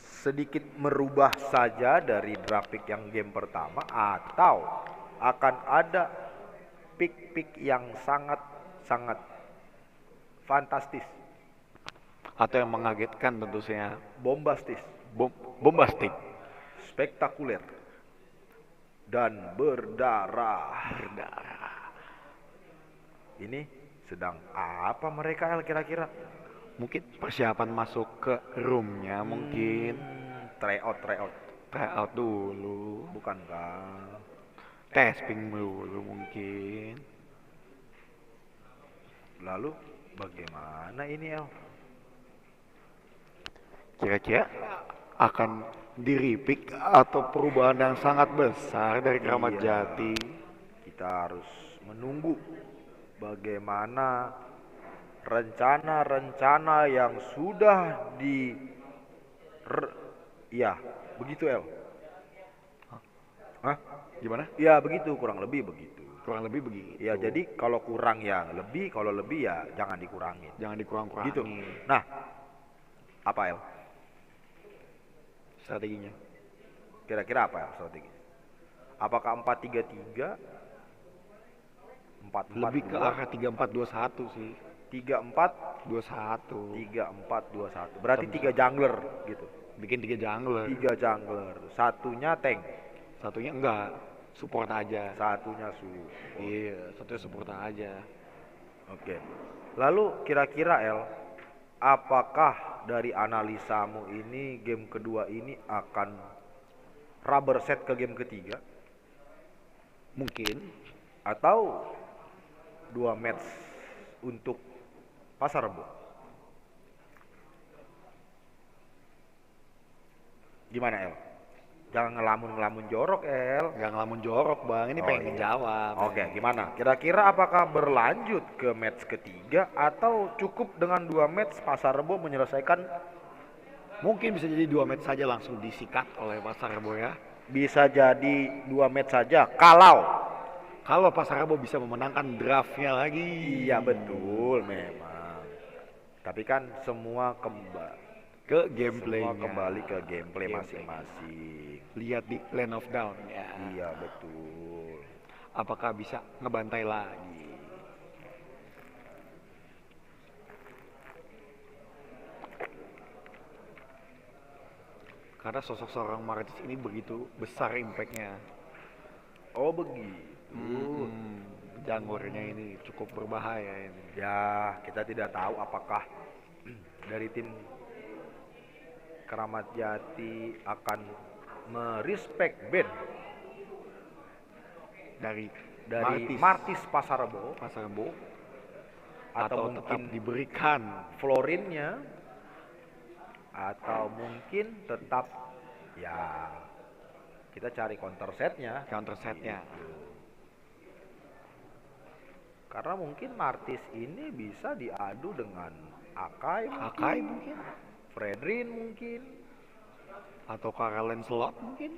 Speaker 1: sedikit merubah saja dari draft pick yang game pertama, atau akan ada pick-pick yang sangat fantastis,
Speaker 2: Atau yang mengagetkan tentu saja.
Speaker 1: bombastis,
Speaker 2: Bombastik.
Speaker 1: spektakuler, dan berdarah. Ini sedang apa mereka El kira-kira?
Speaker 2: Mungkin persiapan masuk ke roomnya mungkin.
Speaker 1: Tryout,
Speaker 2: Try out dulu.
Speaker 1: bukan kan?
Speaker 2: Testing dulu mungkin.
Speaker 1: Lalu bagaimana ini El?
Speaker 2: Kira-kira akan di-repick atau perubahan yang sangat besar dari Keramat
Speaker 1: Iya.
Speaker 2: Jati.
Speaker 1: Kita harus menunggu bagaimana rencana-rencana yang sudah ya, begitu El. Hah?
Speaker 2: Gimana?
Speaker 1: Ya begitu, kurang lebih begitu.
Speaker 2: Kurang lebih begitu.
Speaker 1: Ya jadi kalau kurang ya lebih, kalau lebih ya jangan dikurangin.
Speaker 2: Jangan dikurang-kurangin
Speaker 1: Gitu. Nah, apa El?
Speaker 2: strateginya.
Speaker 1: Kira-kira apa El strategi? Apakah 4-3-3? 4-4-2?
Speaker 2: Lebih ke arah 3-4-2-1 sih.
Speaker 1: 3-4
Speaker 2: 2-1.
Speaker 1: 3-4-2-1. Berarti 3 jungler gitu.
Speaker 2: Bikin 3 jungler.
Speaker 1: 3 jungler. Satunya tank,
Speaker 2: Satunya enggak, support aja.
Speaker 1: satunya su.
Speaker 2: Iya, satunya support aja.
Speaker 1: Oke. Lalu kira-kira El, apakah dari analisamu ini game kedua ini akan rubber set ke game ketiga,
Speaker 2: Mungkin
Speaker 1: atau 2 match untuk Pasar Rebo? Gimana El? Jangan ngelamun-ngelamun jorok El.
Speaker 2: nggak ngelamun jorok bang, ini
Speaker 1: Oh,
Speaker 2: pengen
Speaker 1: iya.
Speaker 2: ngejawab.
Speaker 1: Oke, gimana? Kira-kira apakah berlanjut ke match ketiga atau cukup dengan 2 match Pasar Rebo menyelesaikan?
Speaker 2: Mungkin bisa jadi 2 match saja langsung disikat oleh Pasar Rebo ya.
Speaker 1: Bisa jadi 2 match saja kalau
Speaker 2: Pasar Rebo bisa memenangkan draftnya lagi.
Speaker 1: iya betul memang. Tapi kan semua
Speaker 2: Ke gameplaynya.
Speaker 1: kembali ke gameplay
Speaker 2: Gameplay.
Speaker 1: masing-masing.
Speaker 2: Lihat di Land of Down ya.
Speaker 1: Iya betul.
Speaker 2: Apakah bisa ngebantai lagi? Karena sosok seorang Martis ini begitu besar impactnya.
Speaker 1: Oh begitu.
Speaker 2: Jangornya ini cukup berbahaya ini.
Speaker 1: Ya, kita tidak tahu apakah dari tim Keramat Jati akan merespek band
Speaker 2: Dari
Speaker 1: dari
Speaker 2: Martis.
Speaker 1: Martis Pasar Rebo,
Speaker 2: Pasar Rebo
Speaker 1: atau
Speaker 2: atau tetap
Speaker 1: mungkin
Speaker 2: diberikan
Speaker 1: florinnya, atau mungkin tetap ya kita cari counter setnya.
Speaker 2: counter setnya.
Speaker 1: Karena mungkin Martis ini bisa diadu dengan Akai
Speaker 2: Akai mungkin
Speaker 1: Fredrin mungkin.
Speaker 2: atau Karelen Slot mungkin.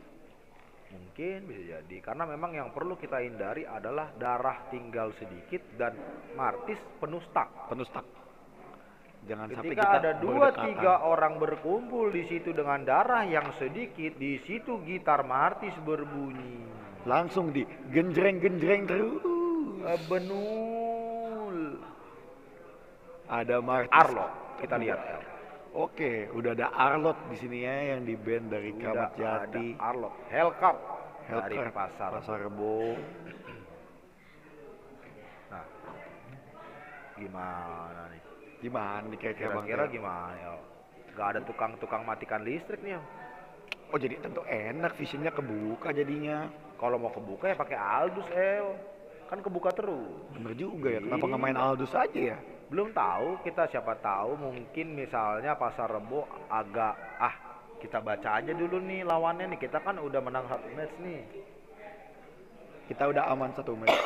Speaker 1: Mungkin bisa jadi karena memang yang perlu kita hindari adalah darah tinggal sedikit dan Martis penuh stuck.
Speaker 2: Penuh stuck. Jangan sampai
Speaker 1: Ketika
Speaker 2: kita
Speaker 1: ada 2-3 orang berkumpul di situ dengan darah yang sedikit, di situ gitar Martis berbunyi.
Speaker 2: Langsung di genjreng terus.
Speaker 1: Benul.
Speaker 2: Ada Martis.
Speaker 1: Arlo, kita lihat.
Speaker 2: Oke, udah ada Arlot di sini ya yang di band dari Kramat Jati.
Speaker 1: Ada Arlo, Hellcat dari
Speaker 2: Hellcat,
Speaker 1: Pasar.
Speaker 2: Rebo.
Speaker 1: Nah, gimana nih?
Speaker 2: Gimana nih kira-kira Bang?
Speaker 1: Kira-kira gimana ya? Gak ada tukang matikan listrik nih.
Speaker 2: Oh jadi tentu enak, visionnya kebuka jadinya.
Speaker 1: Kalau mau kebuka ya pakai Aldus kan kebuka terus.
Speaker 2: Bener juga ya, kenapa nggak main Aldus aja ya?
Speaker 1: Belum tahu, kita siapa tahu mungkin misalnya Pasar Rebo agak kita baca aja dulu nih lawannya nih, kita kan udah menang 1 match nih.
Speaker 2: Kita udah aman 1 match.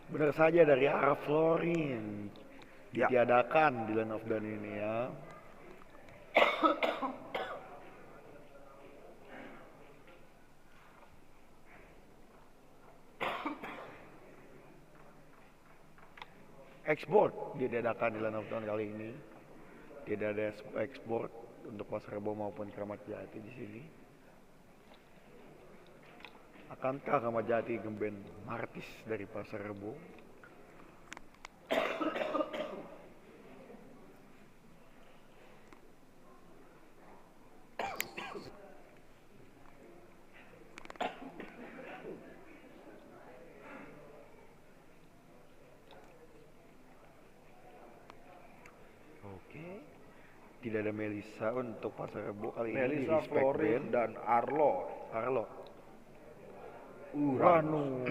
Speaker 2: Bener saja dari arah Florin ditiadakan di Land of Dawn ini ya. Export diadakan di Land of Dawn kali ini. Tidak ada export untuk Pasar Rebo maupun Kramat Jati di sini. Akankah Kramat Jati ngeband Martis dari Pasar Rebo? Tidak ada Melisa untuk Pasar Rebo kali ini.
Speaker 1: Melisa, Florin, dan Arlo.
Speaker 2: Urano.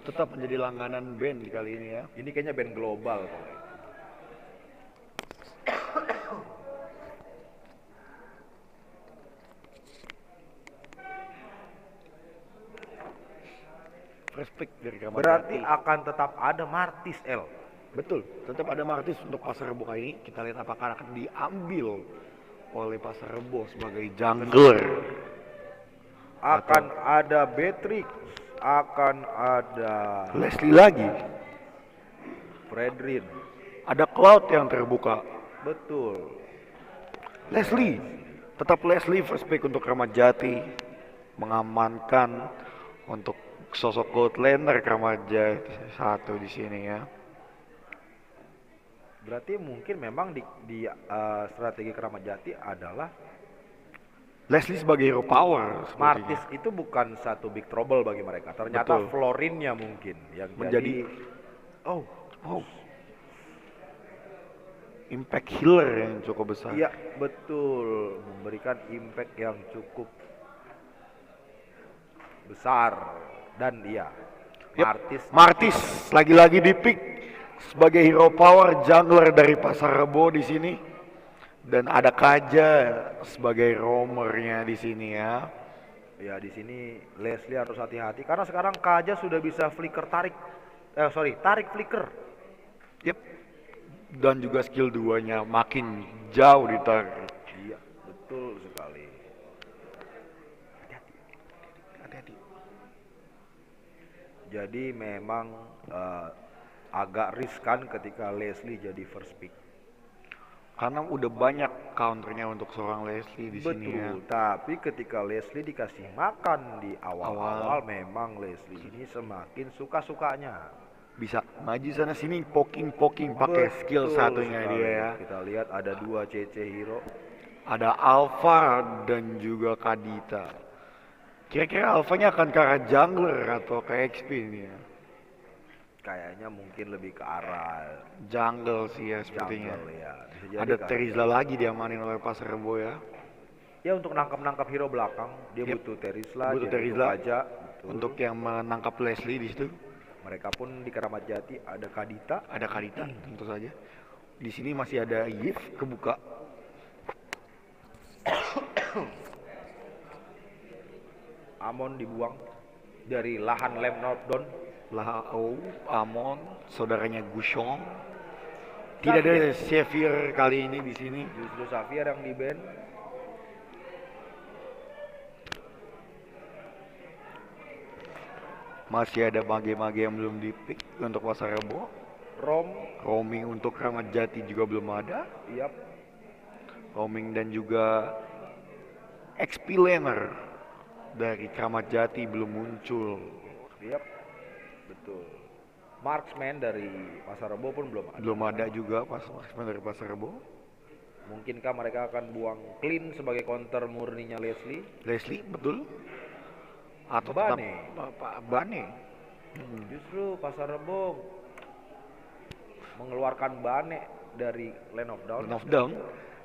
Speaker 2: Tetap menjadi langganan band kali ini ya.
Speaker 1: Ini kayaknya band global.
Speaker 2: First pick dari Kramat
Speaker 1: Berarti
Speaker 2: Jati.
Speaker 1: akan tetap ada Martis
Speaker 2: Betul, tetap ada Martis untuk Pasar Rebo kali ini. Kita lihat apakah akan diambil oleh Pasar Rebo sebagai jungler.
Speaker 1: Akan ada Beatrix, akan ada
Speaker 2: Leslie lagi.
Speaker 1: Fredrin.
Speaker 2: Ada Cloud yang terbuka.
Speaker 1: Betul.
Speaker 2: Leslie, tetap Leslie first pick untuk Kramat Jati. Mengamankan untuk sosok gold laner Kramat Jati 1 di sini ya.
Speaker 1: Berarti mungkin memang di strategi Kramat Jati adalah
Speaker 2: Leslie sebagai hero power.
Speaker 1: Martis itu bukan satu big trouble bagi mereka. Ternyata
Speaker 2: Betul.
Speaker 1: Florinnya mungkin yang
Speaker 2: Menjadi
Speaker 1: oh
Speaker 2: impact healer yang cukup besar.
Speaker 1: iya betul, memberikan impact yang cukup besar dan
Speaker 2: Martis lagi-lagi di pick sebagai hero power jungler dari Pasar Rebo di sini. Dan ada Kaja sebagai roamernya di sini ya.
Speaker 1: Ya di sini Leslie harus hati-hati karena sekarang Kaja sudah bisa tarik flicker.
Speaker 2: Yep. Dan juga skill 2-nya makin jauh ditarik.
Speaker 1: Iya, betul sekali.
Speaker 2: Hati-hati.
Speaker 1: Jadi memang agak riskan ketika Leslie jadi first pick.
Speaker 2: Karena udah banyak counternya untuk seorang Leslie di sini ya.
Speaker 1: Betul, tapi ketika Leslie dikasih makan di awal-awal memang Leslie ini semakin suka-sukanya.
Speaker 2: Bisa maju sana sini poking pakai skill
Speaker 1: Betul
Speaker 2: satunya
Speaker 1: sekali.
Speaker 2: dia ya.
Speaker 1: Kita lihat ada 2 CC hero.
Speaker 2: Ada Alpha dan juga Kadita. Kira-kira Alphanya akan ke arah jungler atau ke XP ini ya?
Speaker 1: Kayaknya mungkin lebih ke arah
Speaker 2: Jungle sih ya sepertinya.
Speaker 1: jungle ya. Bisa jadi
Speaker 2: Ada
Speaker 1: kan.
Speaker 2: Terizla lagi diamanin oleh Pasar Rebo ya.
Speaker 1: Ya untuk nangkap hero belakang dia
Speaker 2: Yep.
Speaker 1: butuh Terizla,
Speaker 2: Butuh
Speaker 1: dia
Speaker 2: Terizla
Speaker 1: Kaja. Betul.
Speaker 2: untuk yang menangkap Leslie di situ.
Speaker 1: Mereka pun di Kramat Jati ada Kadita.
Speaker 2: Ada Kadita tentu saja. Di sini masih ada Yif kebuka.
Speaker 1: Amon dibuang dari lahan Lamb Northdown.
Speaker 2: Lahao, Amon, saudaranya Gushong. Tidak ada Xavier kali ini di sini.
Speaker 1: Justru Xavier yang di ban.
Speaker 2: Masih ada mage-mage yang belum di-pick untuk Pasar Rebo. Roaming untuk Kramat Jati juga belum ada.
Speaker 1: Yap.
Speaker 2: Roaming dan juga XP laner dari Kramat Jati belum muncul.
Speaker 1: Yap. Betul. Marksman dari Pasar Rebo pun belum ada.
Speaker 2: Belum ada juga marksman dari Pasar Rebo.
Speaker 1: Mungkinkah mereka akan buang Clean sebagai counter murninya Leslie?
Speaker 2: Leslie, betul. Atau
Speaker 1: Bane.
Speaker 2: Pak Bane.
Speaker 1: Justru Pasar Rebo mengeluarkan Bane dari Lane of Dawn.
Speaker 2: Lane of Dawn.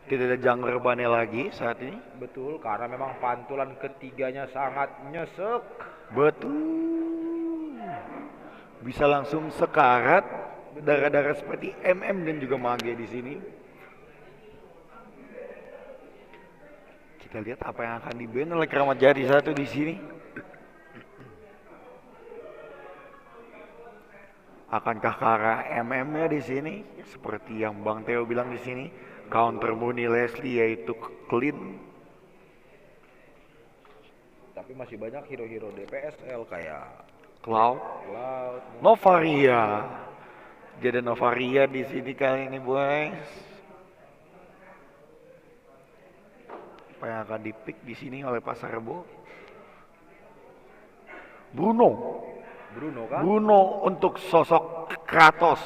Speaker 2: Tidak ada jungler Bane lagi saat ini.
Speaker 1: Betul, karena memang pantulan ketiganya sangat nyesek.
Speaker 2: Betul. Bisa langsung sekarat darah-darah seperti MM dan juga Mage di sini. Kita lihat apa yang akan di-ban oleh Kramat Jati satu di sini. Akankah ke arah MM-nya di sini? Seperti yang Bang Theo bilang di sini, counter murni Leslie yaitu Clean.
Speaker 1: Tapi masih banyak hero-hero DPSL kayak
Speaker 2: Cloud, Novaria. Jadi Novaria di sini kali ini, boys. Apa yang akan di-pick di sini oleh Pasar Rebo? Bruno
Speaker 1: kan?
Speaker 2: Bruno untuk sosok Kratos.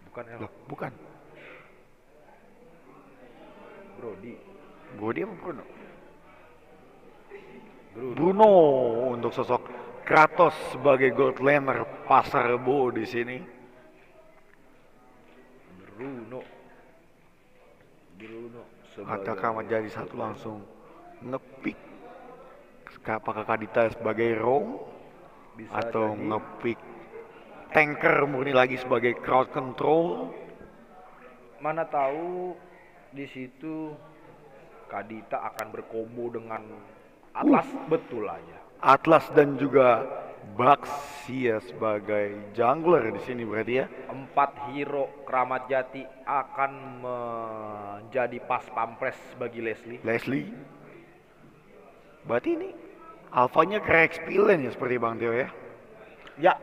Speaker 1: Bukan El.
Speaker 2: Loh, bukan.
Speaker 1: Brody
Speaker 2: apa Bruno? Bruno untuk sosok Kratos sebagai gold laner Pasar Rebo di sini.
Speaker 1: Bruno
Speaker 2: Atau Kramat Jati satu langsung ngepick apakah Kadita sebagai roam atau ngepick tanker murni lagi sebagai crowd control.
Speaker 1: Mana tahu di situ Kadita akan berkombo dengan Atlas. Betul aja.
Speaker 2: Atlas dan juga Baxia sebagai jungler di sini berarti ya.
Speaker 1: 4 hero Kramat Jati akan menjadi pas pampres bagi Leslie. Berarti ini alfanya ke XP-Lane ya seperti Bang Theo ya.
Speaker 2: Ya.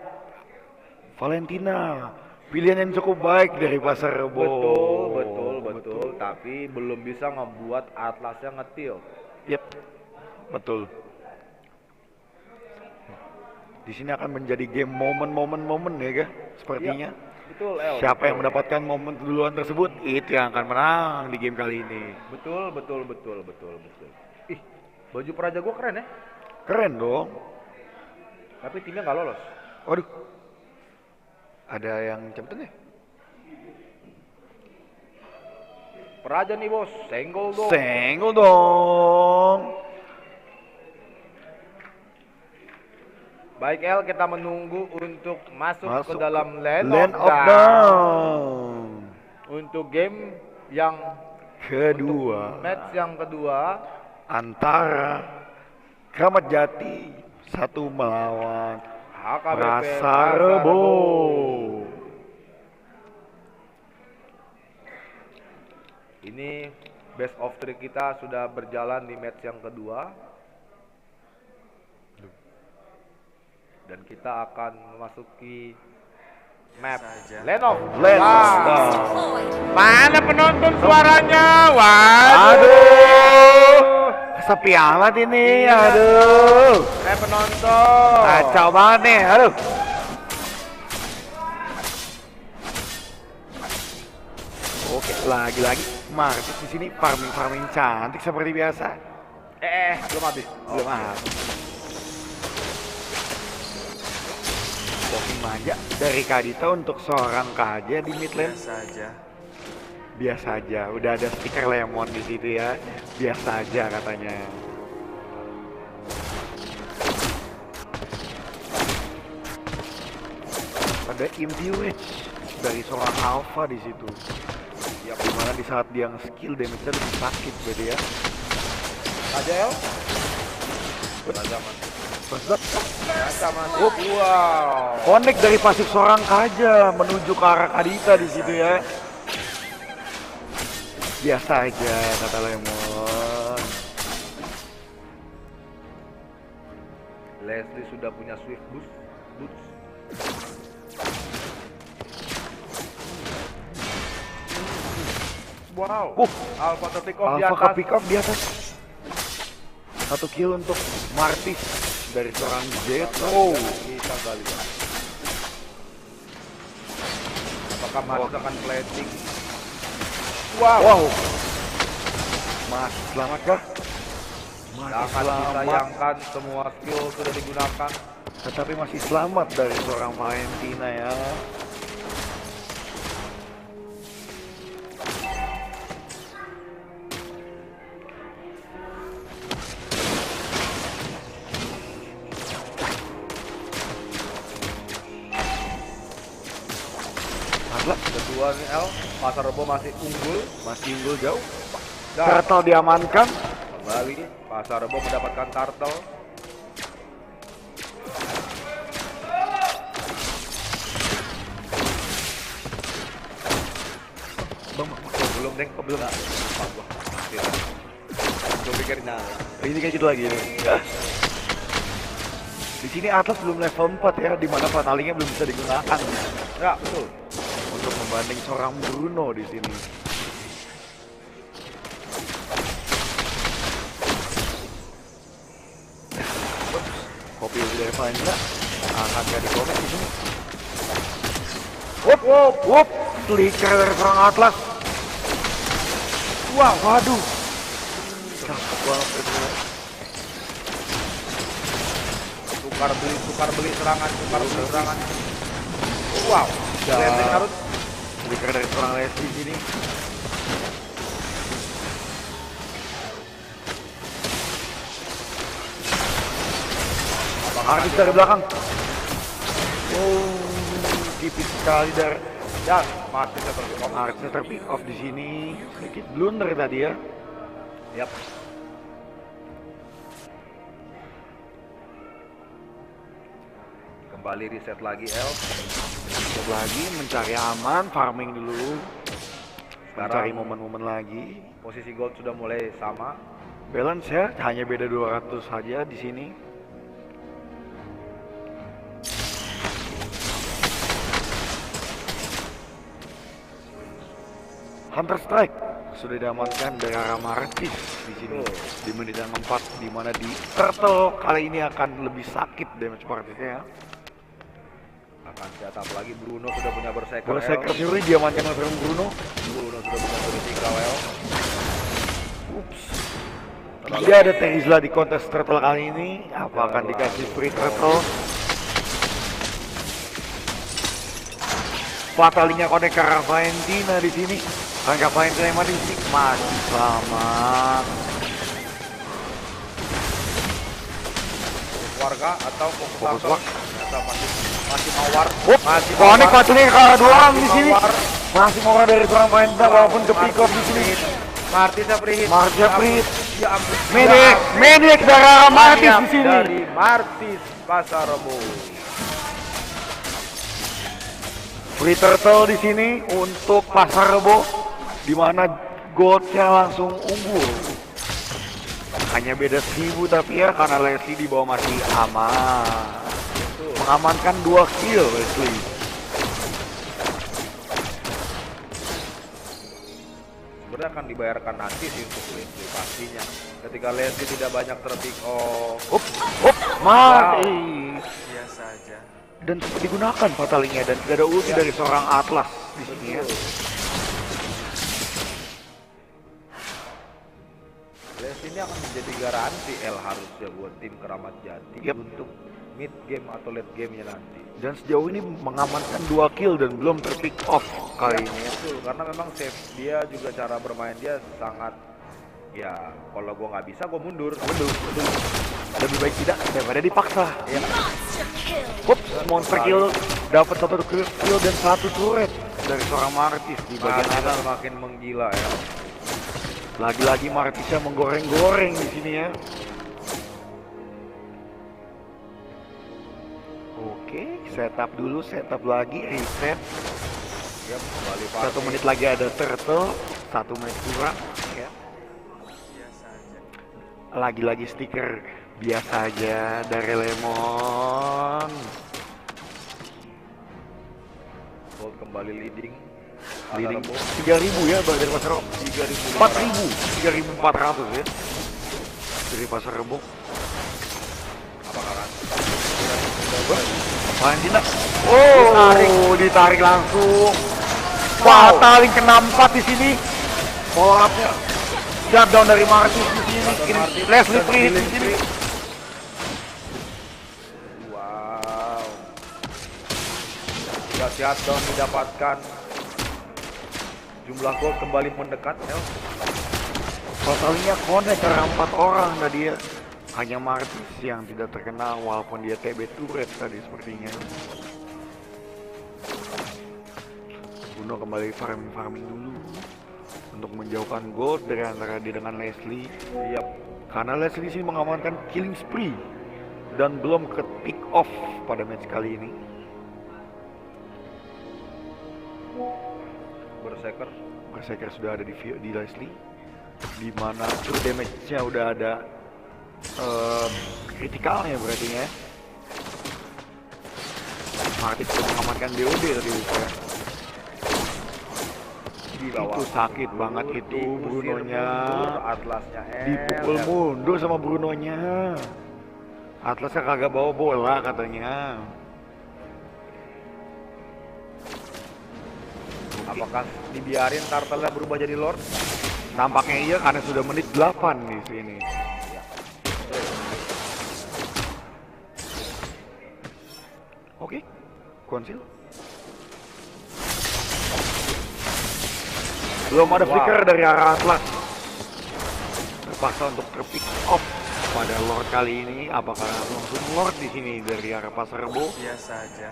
Speaker 2: Valentina, pilihan yang cukup baik dari Pasar Rebo.
Speaker 1: Betul. Tapi belum bisa ngebuat Atlasnya ngetil.
Speaker 2: Yep. Betul. Di sini akan menjadi game momen ya, sepertinya.
Speaker 1: Ya, betul, El.
Speaker 2: Siapa yang mendapatkan momen duluan tersebut, itu yang akan menang di game kali ini.
Speaker 1: Betul. Ih, baju Praja gua keren ya.
Speaker 2: Keren dong.
Speaker 1: Tapi timnya nggak lolos.
Speaker 2: Waduh. Ada yang cepetan ya?
Speaker 1: Praja nih bos, senggol
Speaker 2: dong.
Speaker 1: Baik El, kita menunggu untuk masuk ke dalam Lane of
Speaker 2: Dawn.
Speaker 1: Untuk game yang
Speaker 2: kedua.
Speaker 1: Match yang kedua
Speaker 2: Antara Kramat Jati satu melawan
Speaker 1: HKBP
Speaker 2: Pasar Rebo.
Speaker 1: Ini best of 3 kita sudah berjalan di match yang kedua. Dan kita akan memasuki map Lane of Dawn.
Speaker 2: Mana penonton suaranya? Waduh. Sepi amat ini. Aduh.
Speaker 1: Penonton.
Speaker 2: Kacau banget nih. Aduh. Oke, lagi-lagi Martis di sini farming cantik seperti biasa.
Speaker 1: Belum habis.
Speaker 2: Walking manja dari Kadita untuk seorang KJ di mid lane. Biasa aja. Udah ada stiker lemon di situ ya. Biasa aja katanya. Ada Imbuage dari seorang Alpha di situ. Ya, dimana di saat dia skill damage-nya lebih sakit berarti ya.
Speaker 1: Aja El.
Speaker 2: Wow. Connect dari pasif seorang Kaja menuju ke arah Kadita di situ ya. Biasa aja kata Lemon.
Speaker 1: Leslie sudah punya Swift Boots. Wow. Alpha pick off di
Speaker 2: Alpha
Speaker 1: atas.
Speaker 2: pick up di atas. 1 kill untuk Martis dari seorang Jet. Oh,
Speaker 1: Kita kali ya. Apakah Martis akan plating?
Speaker 2: wow. Mas, selamat kah? Masih
Speaker 1: Sangat
Speaker 2: selamat,
Speaker 1: disayangkan, semua skill sudah digunakan.
Speaker 2: tetapi masih selamat dari seorang Valentina ya. Atlas
Speaker 1: Kedua nih L, Pasar Rebo masih unggul.
Speaker 2: masih unggul jauh.
Speaker 1: Dan
Speaker 2: Turtle diamankan.
Speaker 1: kembali Pasar Rebo mendapatkan turtle. Belum deng, kok belum? Lupa gua. Gua pikir nyala.
Speaker 2: Ini kayak gitu lagi. Di sini Atlas belum level 4 ya, di mana fatalingnya belum bisa digunakan
Speaker 1: Ya, betul.
Speaker 2: untuk membanding seorang Bruno di sini. Kopi dari Valentina akan jadi komik di sini. Wup, flicker dari seorang Atlas. Wah, waduh. Cakep banget itu.
Speaker 1: Tukar beli serangan. Wow. Leslie harus
Speaker 2: Flicker dari seorang Leslie di sini. Artis dari belakang. Oh, tipis sekali dari
Speaker 1: dan Martis seperti om.
Speaker 2: Artisnya terpick off di sini. Sedikit blunder tadi ya.
Speaker 1: Yap. Kembali reset lagi L.
Speaker 2: Untuk lagi mencari aman, farming dulu. Mencari
Speaker 1: Sekarang
Speaker 2: momen-momen lagi.
Speaker 1: posisi gold sudah mulai sama.
Speaker 2: Balance ya, hanya beda 200 saja di sini. Hunter Strike sudah diamankan dari arah Martis di sini di menit yang 4, di mana di Turtle kali ini akan lebih sakit damage partisnya ya.
Speaker 1: Akan setup lagi Bruno sudah punya berserker.
Speaker 2: Berserker Fury diamankan oleh Bruno.
Speaker 1: Bruno sudah punya Fury 3 L.
Speaker 2: Ups. Tidak ada Terizla di kontes Turtle kali ini. Apa akan dikasih free Turtle? Fatalinya konek ke arah Valentina di sini. Angka Valentina yang mati sih masih selamat.
Speaker 1: Warga atau fokus
Speaker 2: Fokus
Speaker 1: turtle?
Speaker 2: warga.
Speaker 1: Ternyata masih mawar. Masih
Speaker 2: Konek
Speaker 1: mawar.
Speaker 2: fatalinya ke arah dua orang di
Speaker 1: Masih
Speaker 2: sini.
Speaker 1: mawar.
Speaker 2: Masih mau dari seorang Valentina walaupun ke pick off di sini.
Speaker 1: Martisnya free hit.
Speaker 2: Martisnya free hit.
Speaker 1: Ya ampun.
Speaker 2: Medik dari arah Martis
Speaker 1: Banyak
Speaker 2: di sini.
Speaker 1: dari Martis Pasar Rebo.
Speaker 2: Free Turtle di sini untuk Pasar Rebo, di mana goldnya langsung unggul. Hanya beda 1000 tapi ya karena Leslie di bawah masih aman. Mengamankan 2 kill Leslie.
Speaker 1: Sebenarnya akan dibayarkan nanti sih untuk Leslie pastinya. Ketika Leslie tidak banyak terpick off.
Speaker 2: Mati.
Speaker 4: Biasa aja.
Speaker 2: Dan sempat digunakan fatalingnya dan tidak ada ulti dari seorang Atlas di sini ya.
Speaker 1: Leslie ini akan menjadi garansi L harusnya buat tim Keramat Jati
Speaker 2: Yep.
Speaker 1: untuk mid game atau late gamenya nanti.
Speaker 2: Dan sejauh ini mengamankan 2 kill dan belum terpick off kali ini ya.
Speaker 1: Betul, karena memang save dia juga cara bermain dia sangat ya kalau gua nggak bisa gua mundur.
Speaker 2: Betul. Lebih baik tidak daripada dipaksa.
Speaker 1: Ya.
Speaker 3: Monster kill.
Speaker 2: Ups, monster kill dapat 1 kill dan 1 turret dari seorang Martis di bagian
Speaker 1: Martis
Speaker 2: atas.
Speaker 1: semakin menggila ya.
Speaker 2: Lagi-lagi Martisnya menggoreng-goreng di sini ya. Oke, setup dulu, setup lagi, reset.
Speaker 1: Ya kembali
Speaker 2: 1 menit lagi ada turtle, 1 menit kurang. Ya.
Speaker 4: Biasa aja.
Speaker 2: Lagi-lagi stiker Biasa aja dari Lemon.
Speaker 1: Gold kembali leading.
Speaker 2: Leading
Speaker 1: Pasar Rebo
Speaker 2: 3.000 ya dari Pasar Rebo.
Speaker 1: 3.000.
Speaker 2: 3.400 ya dari Pasar Rebo.
Speaker 1: Apakah kan?
Speaker 2: Valentina. Oh, ditarik langsung. Fataling kena 4 di sini. Follow up-nya. Shutdown dari Martis di sini. Leslie free hit di sini.
Speaker 1: Wow. Shutdown didapatkan. Jumlah gol kembali mendekat, El.
Speaker 2: Totalnya connect karena 4 orang tadi ya. Hanya Martis yang tidak terkenal walaupun dia TB turret tadi sepertinya. Bruno kembali farming dulu untuk menjauhkan gold dari antara dia dengan Leslie.
Speaker 1: Yap.
Speaker 2: Karena Leslie sini mengamankan killing spree dan belum ke pick off pada match kali ini. Berserker sudah ada di Leslie, di mana true damage-nya udah ada kritikalnya berarti ya. Martis sudah mengamankan DOD tadi ya. Itu sakit banget itu Brunonya.
Speaker 1: Atlasnya
Speaker 2: Dipukul mundur sama Brunonya. Atlasnya kagak bawa bola katanya.
Speaker 1: Apakah dibiarin Turtle-nya berubah jadi Lord?
Speaker 2: Nampaknya iya karena sudah menit 8 di sini. Oke, konsil. Belum ada flicker dari arah Atlas. Terpaksa untuk terpick off pada Lord kali ini. Apakah langsung Lord di sini dari arah Pasar Rebo?
Speaker 4: Biasa aja.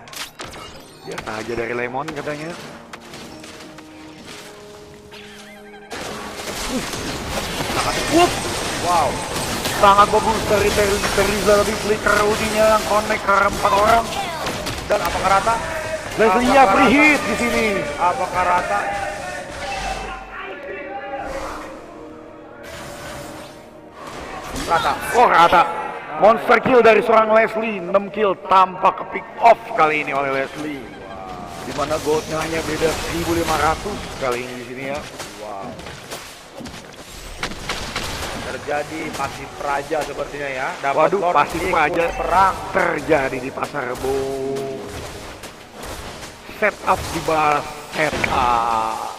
Speaker 2: Biasa aja dari Lemon katanya.
Speaker 1: Wow.
Speaker 2: Sangat bagus dari Teriza, tapi flicker Udinya yang connect ke 4 orang.
Speaker 1: Dan apakah rata?
Speaker 2: Leslie-nya free hit di sini.
Speaker 1: Apakah rata? Rata.
Speaker 2: Oh, rata. Monster kill dari seorang Leslie, 6 kill tanpa ke pick off kali ini oleh Leslie. Dimana goldnya hanya beda 1.500 kali ini di sini ya.
Speaker 1: Wow. Terjadi pasif praja sepertinya ya. Dapat
Speaker 2: Waduh,
Speaker 1: Lord
Speaker 2: pasif
Speaker 1: ikut
Speaker 2: praja
Speaker 1: perang.
Speaker 2: terjadi di Pasar Rebo. Setup di bawah setup.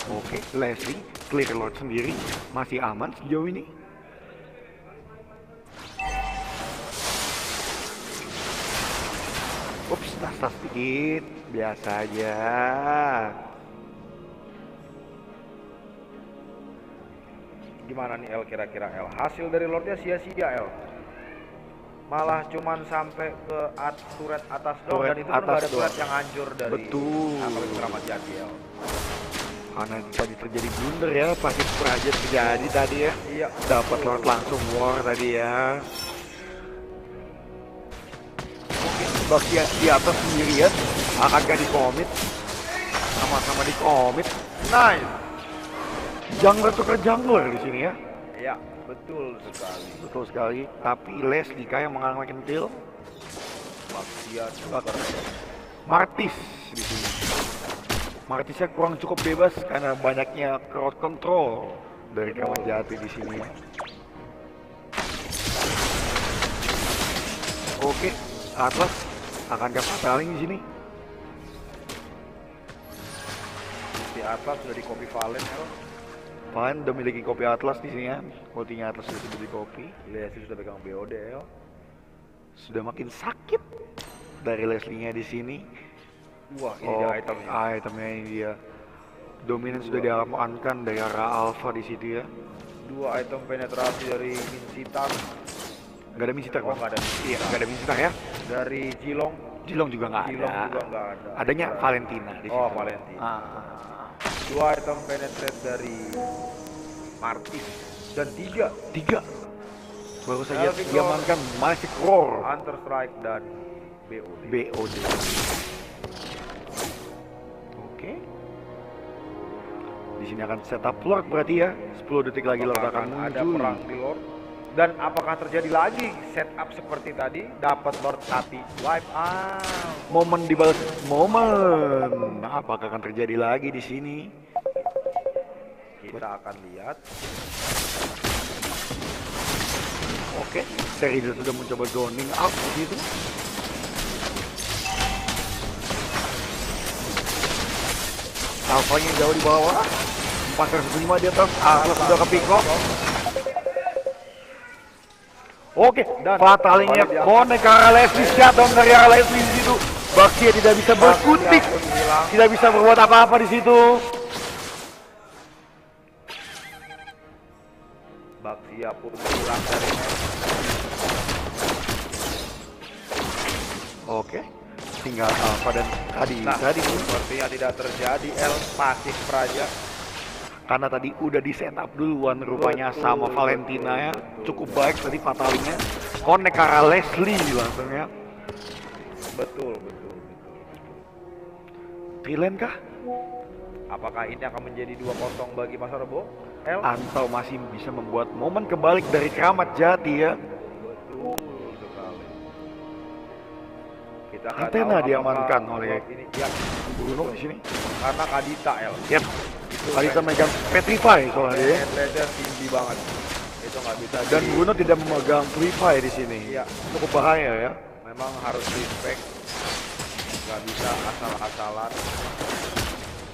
Speaker 2: Oke, Leslie clear Lord sendiri, masih aman sejauh ini. Ups, tas sedikit, biasa aja.
Speaker 1: Gimana nih El kira-kira El? Hasil dari Lordnya sia-sia El. Malah cuman sampai ke turret atas doang,
Speaker 2: Turret
Speaker 1: dan itu pun
Speaker 2: atas
Speaker 1: nggak ada turret
Speaker 2: doang.
Speaker 1: yang hancur dari
Speaker 2: Betul.
Speaker 1: apalagi Keramat Jati El.
Speaker 2: Karena tadi terjadi blunder ya, pasti Praja terjadi tadi ya.
Speaker 1: Iya.
Speaker 2: Dapat Lord langsung war tadi ya. Mungkin bagian di atas sendirian akan gak di-commit. Sama-sama di-commit.
Speaker 1: Nice.
Speaker 2: Jungler tuker jungler di sini ya.
Speaker 1: Iya, betul sekali.
Speaker 2: Betul sekali. Tapi Leslie kayak mengalahkan kill.
Speaker 1: Maksiat.
Speaker 2: Martis di sini. Martisnya kurang cukup bebas karena banyaknya crowd control dari Keramat Jati di sini. Oke, Atlas akan fataling di sini.
Speaker 1: Di atas sudah di copy Valen El.
Speaker 2: Valen udah miliki kopi Atlas di sini ya. Ultinya Atlas sudah di copy.
Speaker 1: Leslie sudah pegang BOD El.
Speaker 2: Sudah makin sakit dari Leslie-nya di sini.
Speaker 1: Wah, ini dia itemnya.
Speaker 2: Itemnya ini dia. Dominan sudah diamankan dari arah Alpha di situ ya.
Speaker 1: 2 item penetrasi dari Minsitar.
Speaker 2: Gak ada Minsitar,
Speaker 1: Oh,
Speaker 2: Bang.
Speaker 1: nggak ada.
Speaker 2: Iya, gak ada Minsitar ya.
Speaker 1: Dari Jilong.
Speaker 2: Jilong juga nggak ada.
Speaker 1: Jilong juga nggak ada.
Speaker 2: Adanya Valentina di situ.
Speaker 1: Oh, Valentina. 2 item penetrate dari Martis. Dan 3
Speaker 2: Tiga. Baru saja
Speaker 1: Elvico.
Speaker 2: diamankan Magic Roar.
Speaker 1: Hunter Strike dan BOD.
Speaker 2: BOD. Oke. Di sini akan setup Lord berarti ya. detik lagi Lord
Speaker 1: Apakah
Speaker 2: akan
Speaker 1: ada
Speaker 2: muncul.
Speaker 1: perang di Lord? Dan apakah terjadi lagi setup seperti tadi? Dapat Lord tapi wipe out.
Speaker 2: Momen dibalas momen. Apakah akan terjadi lagi di sini?
Speaker 1: Kita akan lihat.
Speaker 2: Oke, Serida sudah mencoba zoning out di situ. Alpha-nya jauh di bawah. 405 di atas. Atlas sudah ke pick off. Oke,
Speaker 1: Dan
Speaker 2: fatalnya
Speaker 1: kembali di
Speaker 2: connect ke arah Leslie, shutdown dari arah Leslie di situ. Baxia tidak bisa berkutik,
Speaker 1: pun hilang.
Speaker 2: tidak bisa berbuat apa-apa di situ.
Speaker 1: Baxia pun hilang dari match.
Speaker 2: Oke, tinggal Alpha dan
Speaker 1: Nah,
Speaker 2: tadi
Speaker 1: sepertinya tidak terjadi L pasif Praja.
Speaker 2: karena tadi udah di setup duluan rupanya
Speaker 1: Betul,
Speaker 2: sama
Speaker 1: betul,
Speaker 2: Valentina ya.
Speaker 1: betul.
Speaker 2: Cukup baik tadi fatalnya. Connect ke arah Leslie langsung ya.
Speaker 1: Betul.
Speaker 2: Trilen kah?
Speaker 1: Apakah ini akan menjadi 2-0 bagi Mas Rebo? L?
Speaker 2: Atau masih bisa membuat momen kebalik dari Keramat Jati ya?
Speaker 1: Betul sekali. Kita nggak
Speaker 2: Athena
Speaker 1: tahu apakah
Speaker 2: diamankan oleh
Speaker 1: ini ya,
Speaker 2: Bruno di sini.
Speaker 1: karena Kadita L.
Speaker 2: Yap. Kalista megang Petrify soalnya ya.
Speaker 1: Headlander tinggi banget. Itu nggak bisa
Speaker 2: Dan
Speaker 1: di-
Speaker 2: Bruno tidak memegang Purify di sini.
Speaker 1: Iya.
Speaker 2: Cukup bahaya ya.
Speaker 1: memang harus respect. Nggak bisa asal-asalan.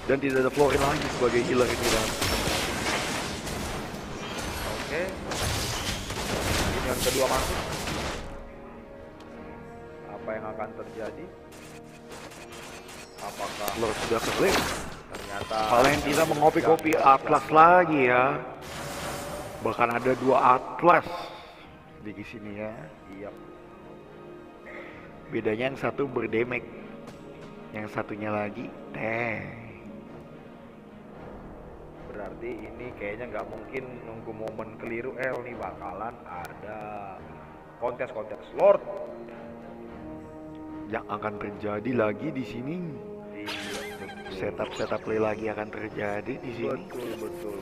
Speaker 2: Dan tidak ada Florin lagi sebagai healer ini dan
Speaker 1: Oke. Ini yang kedua masuk. Apa yang akan terjadi? Apakah
Speaker 2: Lord sudah ke-claim.
Speaker 1: ternyata
Speaker 2: Valentina mengopi-kopi Atlas lagi ya. Bahkan ada 2 Atlas di sini ya.
Speaker 1: Iya.
Speaker 2: Bedanya yang satu berdamage, yang satunya lagi tank.
Speaker 1: Berarti ini kayaknya nggak mungkin nunggu momen keliru L nih, bakalan ada kontes-kontes Lord.
Speaker 2: Yang akan terjadi lagi di sini.
Speaker 1: Iya, betul.
Speaker 2: Setup play lagi akan terjadi di sini.
Speaker 1: Betul.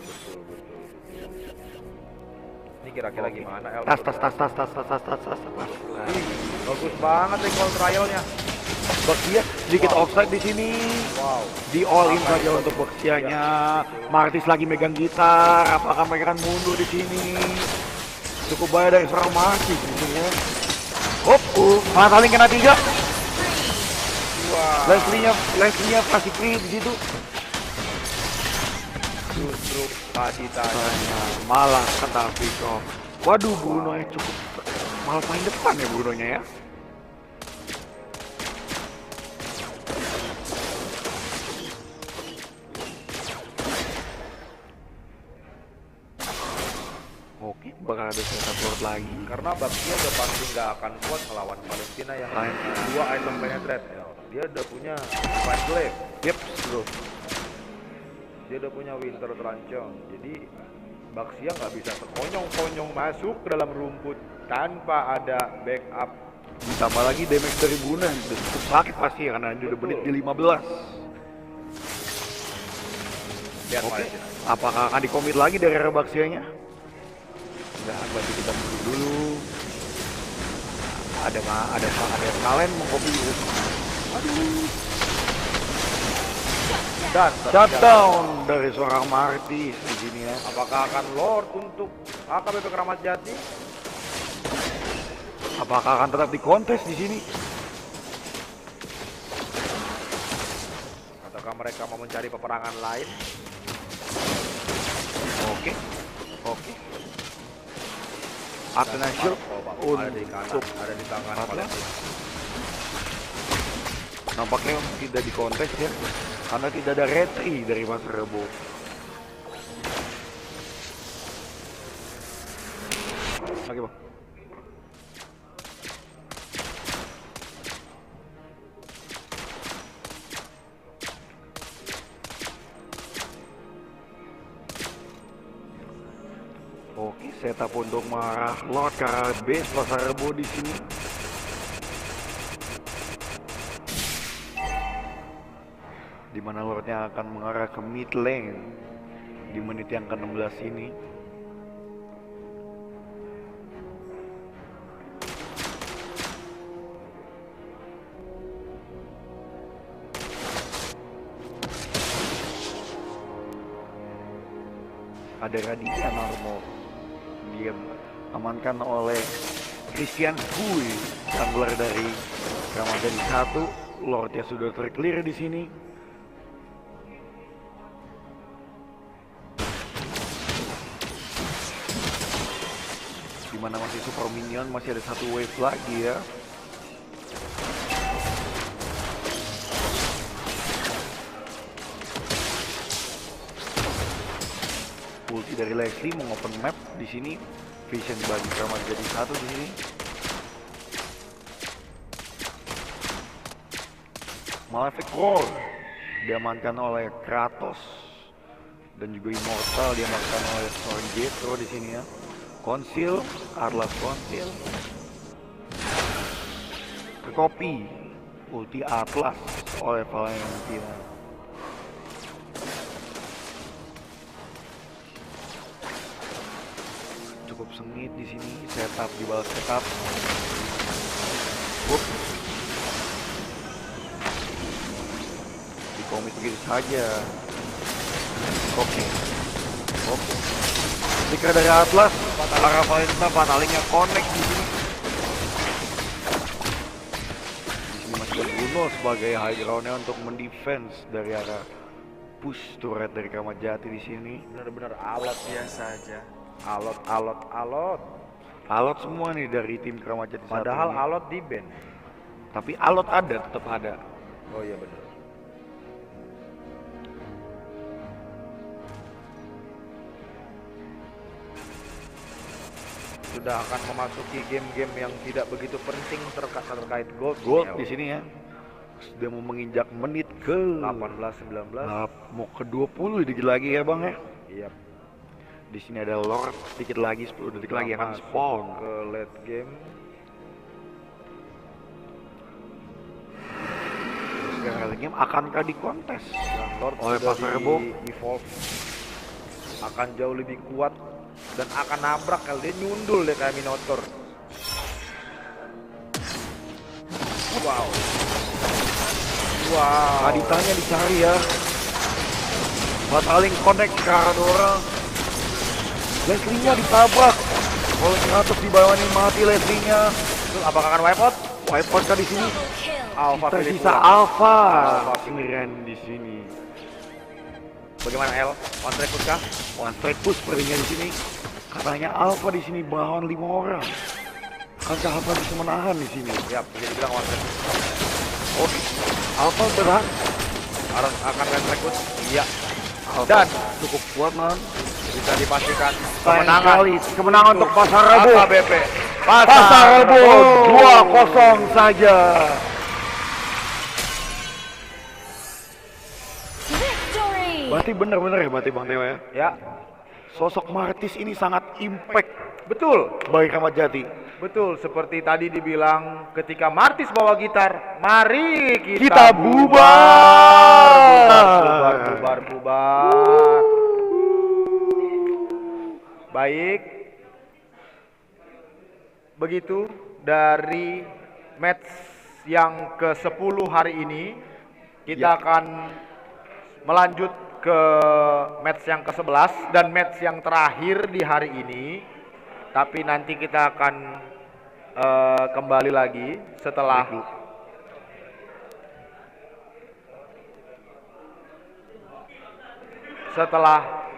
Speaker 1: Ini kira-kira
Speaker 2: Oke.
Speaker 1: gimana L?
Speaker 2: Tas.
Speaker 1: Ih, bagus banget nih call trialnya.
Speaker 2: Baxia sedikit
Speaker 1: Wow.
Speaker 2: offside di sini.
Speaker 1: Wow.
Speaker 2: Di all in
Speaker 1: Apa
Speaker 2: saja
Speaker 1: itu?
Speaker 2: untuk Baxianya.
Speaker 1: Iya.
Speaker 2: Martis lagi megang gitar. Apakah mereka akan mundur di sini? Cukup bahaya dari seorang Martis di sini ya. Saling kena 3.
Speaker 1: Wah.
Speaker 2: Leslie-nya pasti free di situ.
Speaker 1: Justru tadi tanya.
Speaker 2: Malah kata Vico. Waduh, Bruno nya cukup malah paling depan ya Bruno nya ya. Oke, bakal ada setup Lord lagi.
Speaker 1: Karena Baxia udah pasti nggak akan kuat melawan Valentina yang
Speaker 2: Lain.
Speaker 1: dua item penetrate. Ya. Dia udah punya Fight Glaive.
Speaker 2: Yep, bro.
Speaker 1: Dia udah punya Winter Truncheon. Jadi Baxia nggak bisa sekonyong-konyong masuk ke dalam rumput tanpa ada backup.
Speaker 2: Ditambah lagi damage dari Bruno yang udah cukup sakit pasti ya, karena dia udah
Speaker 1: Betul.
Speaker 2: menit di 15.
Speaker 1: Lihat
Speaker 2: Oke,
Speaker 1: Valentina.
Speaker 2: apakah akan dikomit lagi dari arah Baxianya? Enggak, berarti kita mundur dulu. Ada kalian mau kopi dulu.
Speaker 1: Dan
Speaker 2: Shutdown dari seorang Martis di sini ya.
Speaker 1: apakah akan Lord untuk AKBP Keramat Jati?
Speaker 2: Apakah akan tetap di kontes di sini?
Speaker 1: Ataukah mereka mau mencari peperangan lain?
Speaker 2: Oke. Athena Shield
Speaker 1: Ada di kanan,
Speaker 2: untuk
Speaker 1: ada di tangan
Speaker 2: Atlas.
Speaker 1: Valentina.
Speaker 2: Nampaknya tidak di kontes ya, karena tidak ada retri dari Mas Rebo. Oke bang. Oke, setup untuk marah Lord ke arah base Mas Rebo di sini. Di mana Lordnya akan mengarah ke mid lane. di menit yang ke-16 ini. Ada Radian Armor, dia amankan oleh Christian Hui, jungler dari Ramadan 1. Lordnya sudah terclear di sini. Dimana masih super minion, masih ada satu wave lagi ya. Ulti dari Leslie mau open map di sini. Vision bagi Kramat jadi 1 di sini. Malefic Roar diamankan oleh Kratos dan juga Immortal diamankan oleh Storm Jethro di sini ya. Conceal, Atlas Conceal. Copy ulti Atlas oleh Valentina. Cukup sengit di sini, setup dibalas setup. Di komit begitu saja. Oke. Ketika dari Atlas, arah Valentina Fatalingnya connect di sini. Di sini masih ada Bruno sebagai high groundnya untuk mendefense dari arah push turret dari Kramat Jati di sini.
Speaker 1: Benar-benar alat
Speaker 4: Biasa aja.
Speaker 1: alot
Speaker 2: semua nih dari tim Kramat Jati.
Speaker 1: padahal
Speaker 2: satu ini.
Speaker 1: alot di band.
Speaker 2: Tapi alot ada, tetap ada.
Speaker 1: Oh iya benar. Sudah akan memasuki game-game yang tidak begitu penting terkait gold
Speaker 2: Gold
Speaker 1: ya,
Speaker 2: di sini ya. Sudah mau menginjak menit ke
Speaker 1: 18-19.
Speaker 2: mau ke 20 dikit lagi ya Bang ya.
Speaker 1: Iya.
Speaker 2: Di sini ada Lord, sedikit lagi 10 detik lagi akan
Speaker 1: Masuk
Speaker 2: spawn.
Speaker 1: ke late game.
Speaker 2: Sekarang late game akankah dikontes
Speaker 1: Dan Lord
Speaker 2: oleh
Speaker 1: sudah
Speaker 2: Pasar Rebo?
Speaker 1: evolve akan jauh lebih kuat dan akan nabrak kalau dia nyundul deh kayak Minotaur. Wow.
Speaker 2: Aditanya dicari ya. Fataling connect ke arah orang. Leslie-nya ditabrak. Oleh Kratos di bawah ini mati Leslie-nya.
Speaker 1: Terus apakah akan wipe out?
Speaker 2: Wipe out kah di sini?
Speaker 3: Double kill.
Speaker 1: Alpha pilih
Speaker 2: Tersisa
Speaker 1: pulang.
Speaker 2: Alpha.
Speaker 1: Alpha.
Speaker 2: Sendirian di sini.
Speaker 1: Bagaimana El? One track push kah?
Speaker 2: One strike push sepertinya di sini. Katanya Alpha di sini melawan 5 orang. Akankah Alpha bisa menahan di sini?
Speaker 1: Ya, bisa dibilang one track push.
Speaker 2: Oh, Alpha berhak.
Speaker 1: Akan one track push? Iya.
Speaker 2: Alpha
Speaker 1: Dan
Speaker 2: cukup kuat man.
Speaker 1: bisa dipastikan
Speaker 2: Sayang
Speaker 1: kemenangan.
Speaker 2: sekali, kemenangan untuk Pasar Rebo.
Speaker 1: AKBP.
Speaker 2: Pasar Rebo 2-0 saja.
Speaker 3: Victory.
Speaker 2: Berarti benar-benar ya berarti Bang Teo ya.
Speaker 1: Ya,
Speaker 2: Sosok Martis ini sangat impact
Speaker 1: betul.
Speaker 2: bagi Kramat Jati.
Speaker 1: Betul, seperti tadi dibilang ketika Martis bawa gitar, mari
Speaker 2: Kita bubar.
Speaker 1: bubar. Baik. Begitu dari match yang ke-10 hari ini, kita akan melanjut ke match yang ke-11 dan match yang terakhir di hari ini. Tapi nanti kita akan kembali lagi setelah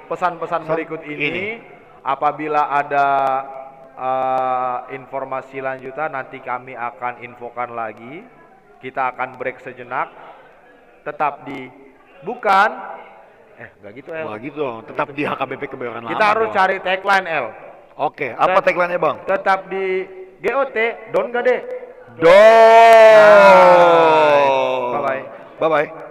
Speaker 1: pesan-pesan berikut ini. Apabila ada informasi lanjutan nanti kami akan infokan lagi. Kita akan break sejenak. Tetap di enggak gitu El.
Speaker 2: Wah gitu dong, tetap di HKBP Kebayoran Lama.
Speaker 1: Kita harus
Speaker 2: dong.
Speaker 1: cari tagline El.
Speaker 2: Oke, apa tagline-nya Bang?
Speaker 1: Tetap di GOT, Don Gade.
Speaker 2: Do.
Speaker 1: Bye bye.
Speaker 2: Bye bye.